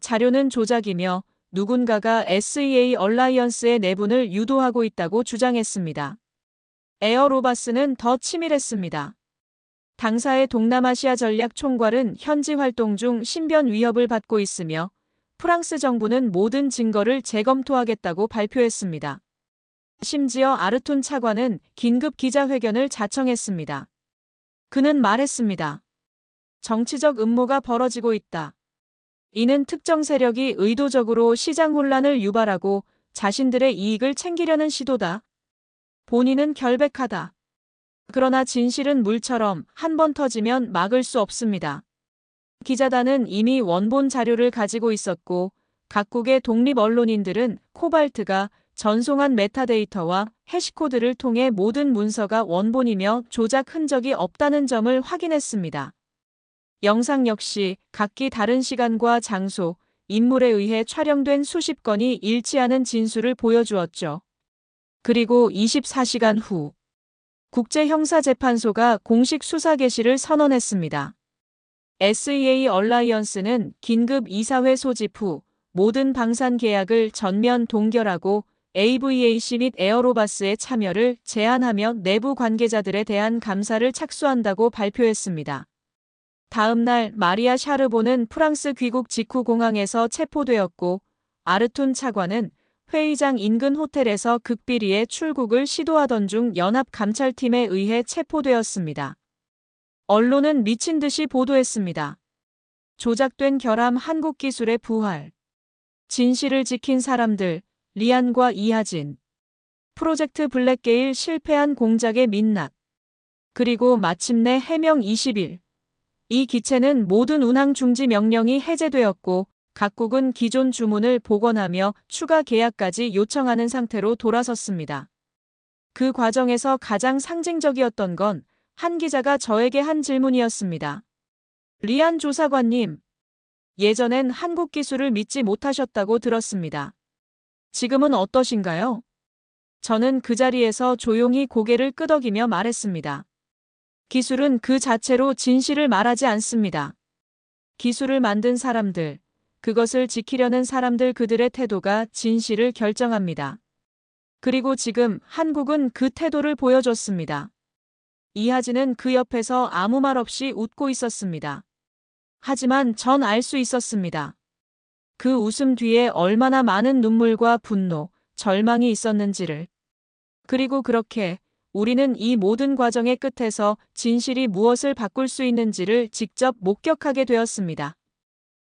자료는 조작이며 누군가가 SEA 얼라이언스의 내분을 유도하고 있다고 주장했습니다. 에어로바스는 더 치밀했습니다. 당사의 동남아시아 전략 총괄은 현지 활동 중 신변 위협을 받고 있으며 프랑스 정부는 모든 증거를 재검토하겠다고 발표했습니다. 심지어 아르툰 차관은 긴급 기자회견을 자청했습니다. 그는 말했습니다. 정치적 음모가 벌어지고 있다. 이는 특정 세력이 의도적으로 시장 혼란을 유발하고 자신들의 이익을 챙기려는 시도다. 본인은 결백하다. 그러나 진실은 물처럼 한 번 터지면 막을 수 없습니다. 기자단은 이미 원본 자료를 가지고 있었고 각국의 독립 언론인들은 코발트가 전송한 메타데이터와 해시코드를 통해 모든 문서가 원본이며 조작 흔적이 없다는 점을 확인했습니다. 영상 역시 각기 다른 시간과 장소, 인물에 의해 촬영된 수십 건이 일치하는 진술을 보여주었죠. 그리고 24시간 후 국제형사재판소가 공식 수사 개시를 선언했습니다. SEA 얼라이언스는 긴급 이사회 소집 후 모든 방산 계약을 전면 동결하고 AVAC 및 에어로바스의 참여를 제한하며 내부 관계자들에 대한 감사를 착수한다고 발표했습니다. 다음 날 마리아 샤르보는 프랑스 귀국 직후 공항에서 체포되었고 아르툰 차관은 회의장 인근 호텔에서 극비리에 출국을 시도하던 중 연합감찰팀에 의해 체포되었습니다. 언론은 미친 듯이 보도했습니다. 조작된 결함 한국 기술의 부활. 진실을 지킨 사람들, 리안과 이하진. 프로젝트 블랙게일 실패한 공작의 민낯. 그리고 마침내 해명 20일. 이 기체는 모든 운항 중지 명령이 해제되었고 각국은 기존 주문을 복원하며 추가 계약까지 요청하는 상태로 돌아섰습니다. 그 과정에서 가장 상징적이었던 건 한 기자가 저에게 한 질문이었습니다. 리안 조사관님, 예전엔 한국 기술을 믿지 못하셨다고 들었습니다. 지금은 어떠신가요? 저는 그 자리에서 조용히 고개를 끄덕이며 말했습니다. 기술은 그 자체로 진실을 말하지 않습니다. 기술을 만든 사람들, 그것을 지키려는 사람들 그들의 태도가 진실을 결정합니다. 그리고 지금 한국은 그 태도를 보여줬습니다. 이하진은 그 옆에서 아무 말 없이 웃고 있었습니다. 하지만 전 알 수 있었습니다. 그 웃음 뒤에 얼마나 많은 눈물과 분노, 절망이 있었는지를. 그리고 그렇게 우리는 이 모든 과정의 끝에서 진실이 무엇을 바꿀 수 있는지를 직접 목격하게 되었습니다.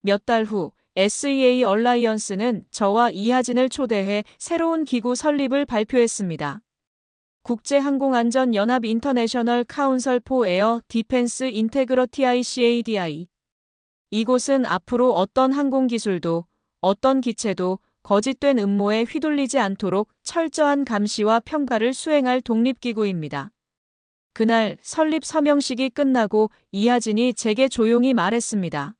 몇 달 후 SEA 얼라이언스는 저와 이하진을 초대해 새로운 기구 설립을 발표했습니다. 국제항공안전연합 인터내셔널 카운설 포 에어 디펜스 인테그러티 ICADI. 이곳은 앞으로 어떤 항공기술도 어떤 기체도 거짓된 음모에 휘둘리지 않도록 철저한 감시와 평가를 수행할 독립기구입니다. 그날 설립 서명식이 끝나고 이하진이 제게 조용히 말했습니다.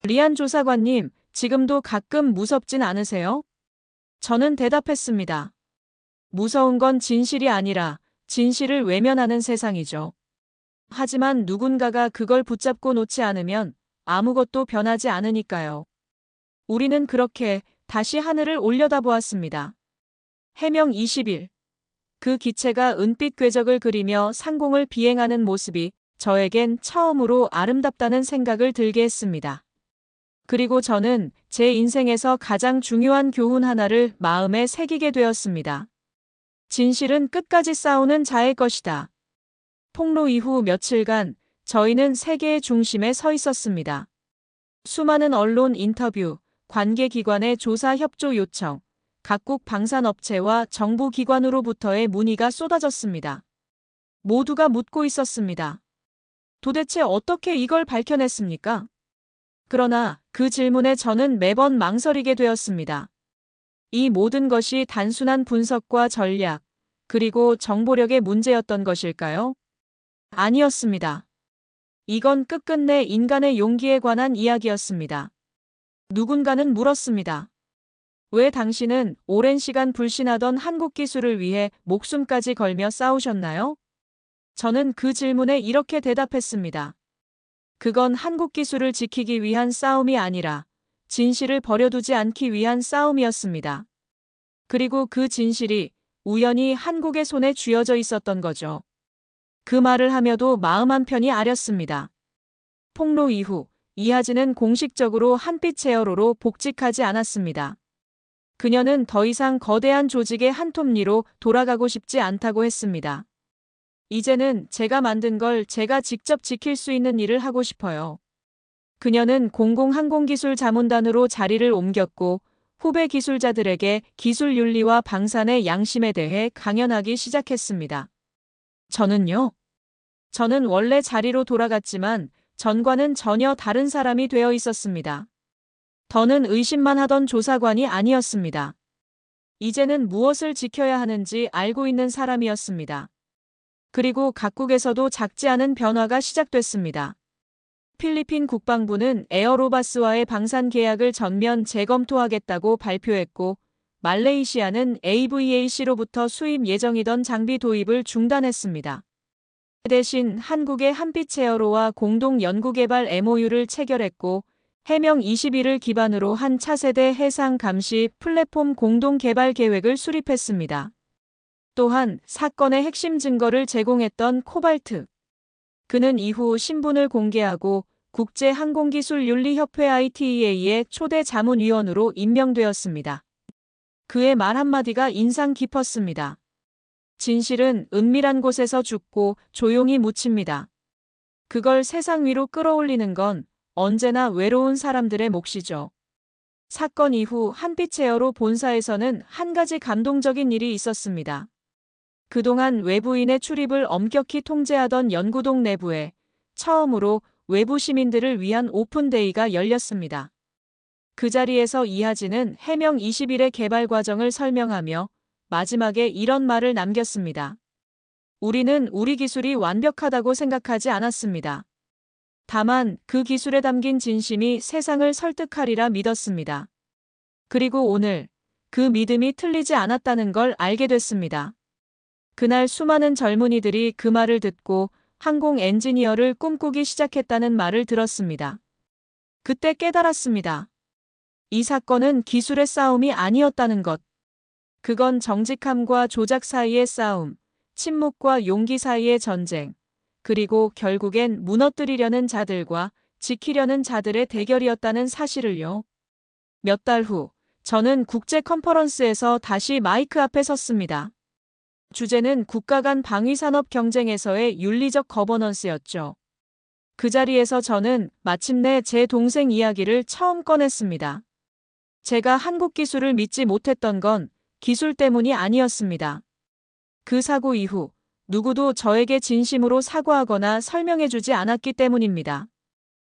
리안 조사관님, 지금도 가끔 무섭진 않으세요? 저는 대답했습니다. 무서운 건 진실이 아니라 진실을 외면하는 세상이죠. 하지만 누군가가 그걸 붙잡고 놓지 않으면 아무것도 변하지 않으니까요. 우리는 그렇게 다시 하늘을 올려다보았습니다. 해명 20일. 그 기체가 은빛 궤적을 그리며 상공을 비행하는 모습이 저에겐 처음으로 아름답다는 생각을 들게 했습니다. 그리고 저는 제 인생에서 가장 중요한 교훈 하나를 마음에 새기게 되었습니다. 진실은 끝까지 싸우는 자의 것이다. 폭로 이후 며칠간 저희는 세계의 중심에 서 있었습니다. 수많은 언론 인터뷰, 관계기관의 조사 협조 요청, 각국 방산업체와 정부기관으로부터의 문의가 쏟아졌습니다. 모두가 묻고 있었습니다. 도대체 어떻게 이걸 밝혀냈습니까? 그러나 그 질문에 저는 매번 망설이게 되었습니다. 이 모든 것이 단순한 분석과 전략, 그리고 정보력의 문제였던 것일까요? 아니었습니다. 이건 끝끝내 인간의 용기에 관한 이야기였습니다. 누군가는 물었습니다. 왜 당신은 오랜 시간 불신하던 한국 기술을 위해 목숨까지 걸며 싸우셨나요? 저는 그 질문에 이렇게 대답했습니다. 그건 한국 기술을 지키기 위한 싸움이 아니라 진실을 버려두지 않기 위한 싸움이었습니다. 그리고 그 진실이 우연히 한국의 손에 쥐어져 있었던 거죠. 그 말을 하며도 마음 한편이 아렸습니다. 폭로 이후 이하진은 공식적으로 한빛 세어로로 복직하지 않았습니다. 그녀는 더 이상 거대한 조직의 한 톱니로 돌아가고 싶지 않다고 했습니다. 이제는 제가 만든 걸 제가 직접 지킬 수 있는 일을 하고 싶어요. 그녀는 공공항공기술자문단으로 자리를 옮겼고 후배 기술자들에게 기술 윤리와 방산의 양심에 대해 강연하기 시작했습니다. 저는요? 저는 원래 자리로 돌아갔지만 전과는 전혀 다른 사람이 되어 있었습니다. 더는 의심만 하던 조사관이 아니었습니다. 이제는 무엇을 지켜야 하는지 알고 있는 사람이었습니다. 그리고 각국에서도 작지 않은 변화가 시작됐습니다. 필리핀 국방부는 에어로바스와의 방산 계약을 전면 재검토하겠다고 발표했고, 말레이시아는 AVAC로부터 수입 예정이던 장비 도입을 중단했습니다. 대신 한국의 한빛 에어로와 공동 연구개발 MOU를 체결했고, 해명 21을 기반으로 한 차세대 해상 감시 플랫폼 공동 개발 계획을 수립했습니다. 또한 사건의 핵심 증거를 제공했던 코발트. 그는 이후 신분을 공개하고 국제항공기술윤리협회 ITA의 초대 자문위원으로 임명되었습니다. 그의 말 한마디가 인상 깊었습니다. 진실은 은밀한 곳에서 죽고 조용히 묻힙니다. 그걸 세상 위로 끌어올리는 건 언제나 외로운 사람들의 몫이죠. 사건 이후 한빛 에어로 본사에서는 한 가지 감동적인 일이 있었습니다. 그동안 외부인의 출입을 엄격히 통제하던 연구동 내부에 처음으로 외부 시민들을 위한 오픈데이가 열렸습니다. 그 자리에서 이하진은 해명 21의 개발 과정을 설명하며 마지막에 이런 말을 남겼습니다. 우리는 우리 기술이 완벽하다고 생각하지 않았습니다. 다만 그 기술에 담긴 진심이 세상을 설득하리라 믿었습니다. 그리고 오늘 그 믿음이 틀리지 않았다는 걸 알게 됐습니다. 그날 수많은 젊은이들이 그 말을 듣고 항공 엔지니어를 꿈꾸기 시작했다는 말을 들었습니다. 그때 깨달았습니다. 이 사건은 기술의 싸움이 아니었다는 것. 그건 정직함과 조작 사이의 싸움, 침묵과 용기 사이의 전쟁, 그리고 결국엔 무너뜨리려는 자들과 지키려는 자들의 대결이었다는 사실을요. 몇 달 후, 저는 국제 컨퍼런스에서 다시 마이크 앞에 섰습니다. 주제는 국가 간 방위산업 경쟁에서의 윤리적 거버넌스였죠. 그 자리에서 저는 마침내 제 동생 이야기를 처음 꺼냈습니다. 제가 한국 기술을 믿지 못했던 건 기술 때문이 아니었습니다. 그 사고 이후 누구도 저에게 진심으로 사과하거나 설명해주지 않았기 때문입니다.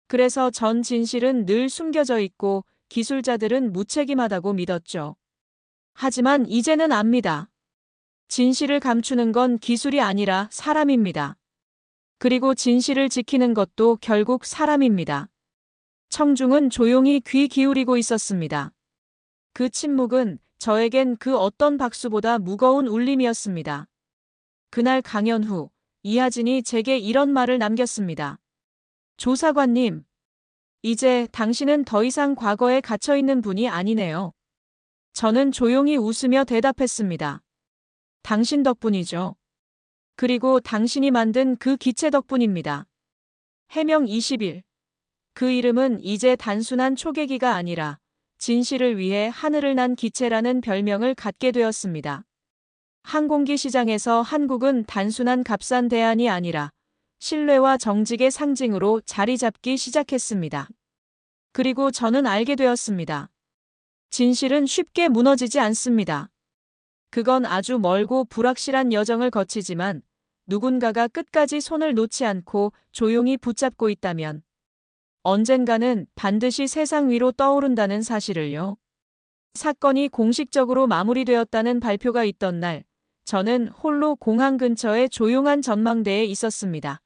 그래서 전 진실은 늘 숨겨져 있고 기술자들은 무책임하다고 믿었죠. 하지만 이제는 압니다. 진실을 감추는 건 기술이 아니라 사람입니다. 그리고 진실을 지키는 것도 결국 사람입니다. 청중은 조용히 귀 기울이고 있었습니다. 그 침묵은 저에겐 그 어떤 박수보다 무거운 울림이었습니다. 그날 강연 후 이하진이 제게 이런 말을 남겼습니다. 조사관님, 이제 당신은 더 이상 과거에 갇혀있는 분이 아니네요. 저는 조용히 웃으며 대답했습니다. 당신 덕분이죠. 그리고 당신이 만든 그 기체 덕분입니다. 해명 20일. 그 이름은 이제 단순한 초계기가 아니라 진실을 위해 하늘을 난 기체라는 별명을 갖게 되었습니다. 항공기 시장에서 한국은 단순한 값싼 대안이 아니라 신뢰와 정직의 상징으로 자리 잡기 시작했습니다. 그리고 저는 알게 되었습니다. 진실은 쉽게 무너지지 않습니다. 그건 아주 멀고 불확실한 여정을 거치지만 누군가가 끝까지 손을 놓지 않고 조용히 붙잡고 있다면 언젠가는 반드시 세상 위로 떠오른다는 사실을요. 사건이 공식적으로 마무리되었다는 발표가 있던 날, 저는 홀로 공항 근처의 조용한 전망대에 있었습니다.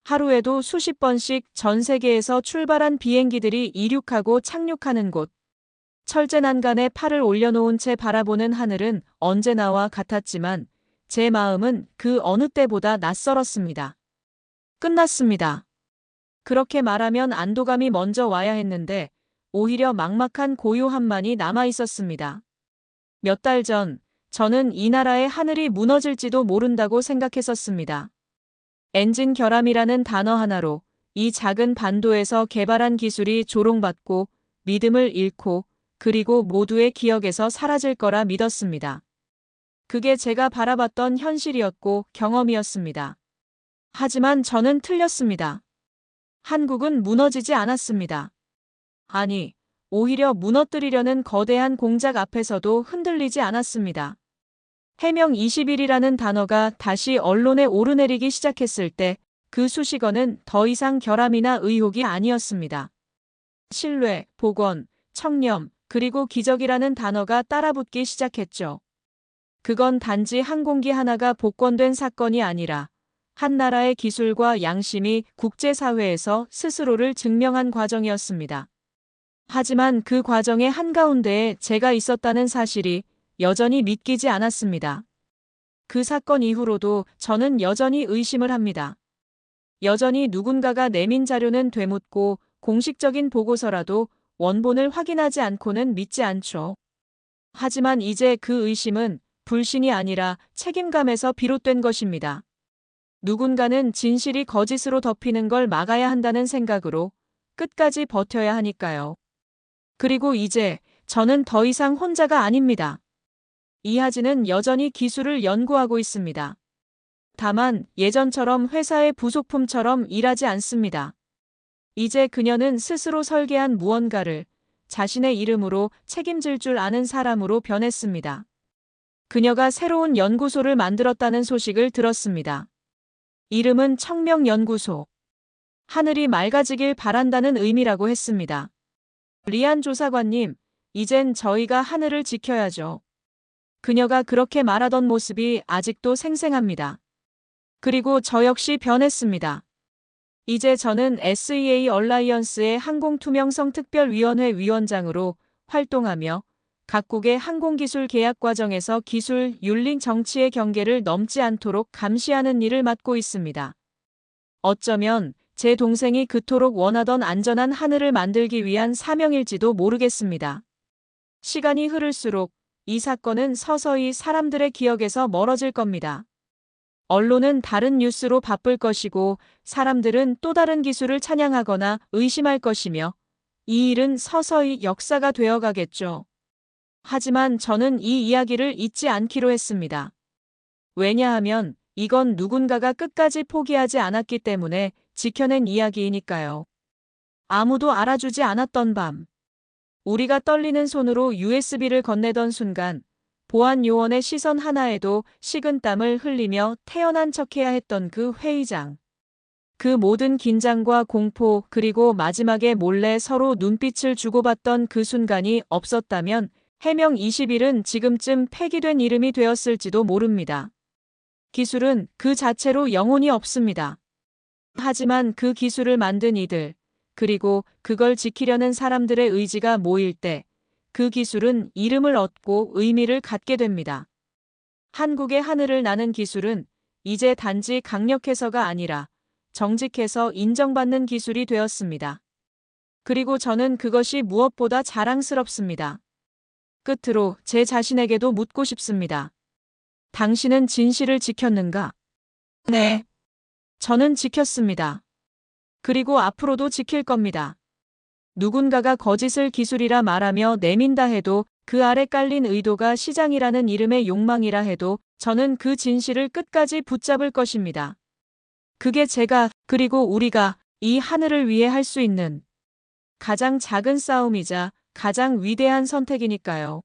하루에도 수십 번씩 전 세계에서 출발한 비행기들이 이륙하고 착륙하는 곳. 철제 난간에 팔을 올려놓은 채 바라보는 하늘은 언제나와 같았지만 제 마음은 그 어느 때보다 낯설었습니다. 끝났습니다. 그렇게 말하면 안도감이 먼저 와야 했는데 오히려 막막한 고요함만이 남아 있었습니다. 몇 달 전 저는 이 나라의 하늘이 무너질지도 모른다고 생각했었습니다. 엔진 결함이라는 단어 하나로 이 작은 반도에서 개발한 기술이 조롱받고 믿음을 잃고 그리고 모두의 기억에서 사라질 거라 믿었습니다. 그게 제가 바라봤던 현실이었고 경험이었습니다. 하지만 저는 틀렸습니다. 한국은 무너지지 않았습니다. 아니, 오히려 무너뜨리려는 거대한 공작 앞에서도 흔들리지 않았습니다. 해명 20일이라는 단어가 다시 언론에 오르내리기 시작했을 때 그 수식어는 더 이상 결함이나 의혹이 아니었습니다. 신뢰, 복원, 청렴, 그리고 기적이라는 단어가 따라붙기 시작했죠. 그건 단지 항공기 하나가 복원된 사건이 아니라 한 나라의 기술과 양심이 국제사회에서 스스로를 증명한 과정이었습니다. 하지만 그 과정의 한가운데에 제가 있었다는 사실이 여전히 믿기지 않았습니다. 그 사건 이후로도 저는 여전히 의심을 합니다. 여전히 누군가가 내민 자료는 되묻고 공식적인 보고서라도 원본을 확인하지 않고는 믿지 않죠. 하지만 이제 그 의심은 불신이 아니라 책임감에서 비롯된 것입니다. 누군가는 진실이 거짓으로 덮이는 걸 막아야 한다는 생각으로 끝까지 버텨야 하니까요. 그리고 이제 저는 더 이상 혼자가 아닙니다. 이하진은 여전히 기술을 연구하고 있습니다. 다만 예전처럼 회사의 부속품처럼 일하지 않습니다. 이제 그녀는 스스로 설계한 무언가를 자신의 이름으로 책임질 줄 아는 사람으로 변했습니다. 그녀가 새로운 연구소를 만들었다는 소식을 들었습니다. 이름은 청명연구소. 하늘이 맑아지길 바란다는 의미라고 했습니다. 리안 조사관님, 이젠 저희가 하늘을 지켜야죠. 그녀가 그렇게 말하던 모습이 아직도 생생합니다. 그리고 저 역시 변했습니다. 이제 저는 SEA 얼라이언스의 항공투명성 특별위원회 위원장으로 활동하며 각국의 항공기술 계약 과정에서 기술, 윤리, 정치의 경계를 넘지 않도록 감시하는 일을 맡고 있습니다. 어쩌면 제 동생이 그토록 원하던 안전한 하늘을 만들기 위한 사명일지도 모르겠습니다. 시간이 흐를수록 이 사건은 서서히 사람들의 기억에서 멀어질 겁니다. 언론은 다른 뉴스로 바쁠 것이고 사람들은 또 다른 기술을 찬양하거나 의심할 것이며 이 일은 서서히 역사가 되어 가겠죠. 하지만 저는 이 이야기를 잊지 않기로 했습니다. 왜냐하면 이건 누군가가 끝까지 포기하지 않았기 때문에 지켜낸 이야기이니까요. 아무도 알아주지 않았던 밤. 우리가 떨리는 손으로 USB를 건네던 순간 보안 요원의 시선 하나에도 식은땀을 흘리며 태연한 척해야 했던 그 회의장. 그 모든 긴장과 공포 그리고 마지막에 몰래 서로 눈빛을 주고받던 그 순간이 없었다면 해명 20일은 지금쯤 폐기된 이름이 되었을지도 모릅니다. 기술은 그 자체로 영혼이 없습니다. 하지만 그 기술을 만든 이들, 그리고 그걸 지키려는 사람들의 의지가 모일 때 그 기술은 이름을 얻고 의미를 갖게 됩니다. 한국의 하늘을 나는 기술은 이제 단지 강력해서가 아니라 정직해서 인정받는 기술이 되었습니다. 그리고 저는 그것이 무엇보다 자랑스럽습니다. 끝으로 제 자신에게도 묻고 싶습니다. 당신은 진실을 지켰는가? 네. 저는 지켰습니다. 그리고 앞으로도 지킬 겁니다. 누군가가 거짓을 기술이라 말하며 내민다 해도 그 아래 깔린 의도가 시장이라는 이름의 욕망이라 해도 저는 그 진실을 끝까지 붙잡을 것입니다. 그게 제가 그리고 우리가 이 하늘을 위해 할 수 있는 가장 작은 싸움이자 가장 위대한 선택이니까요.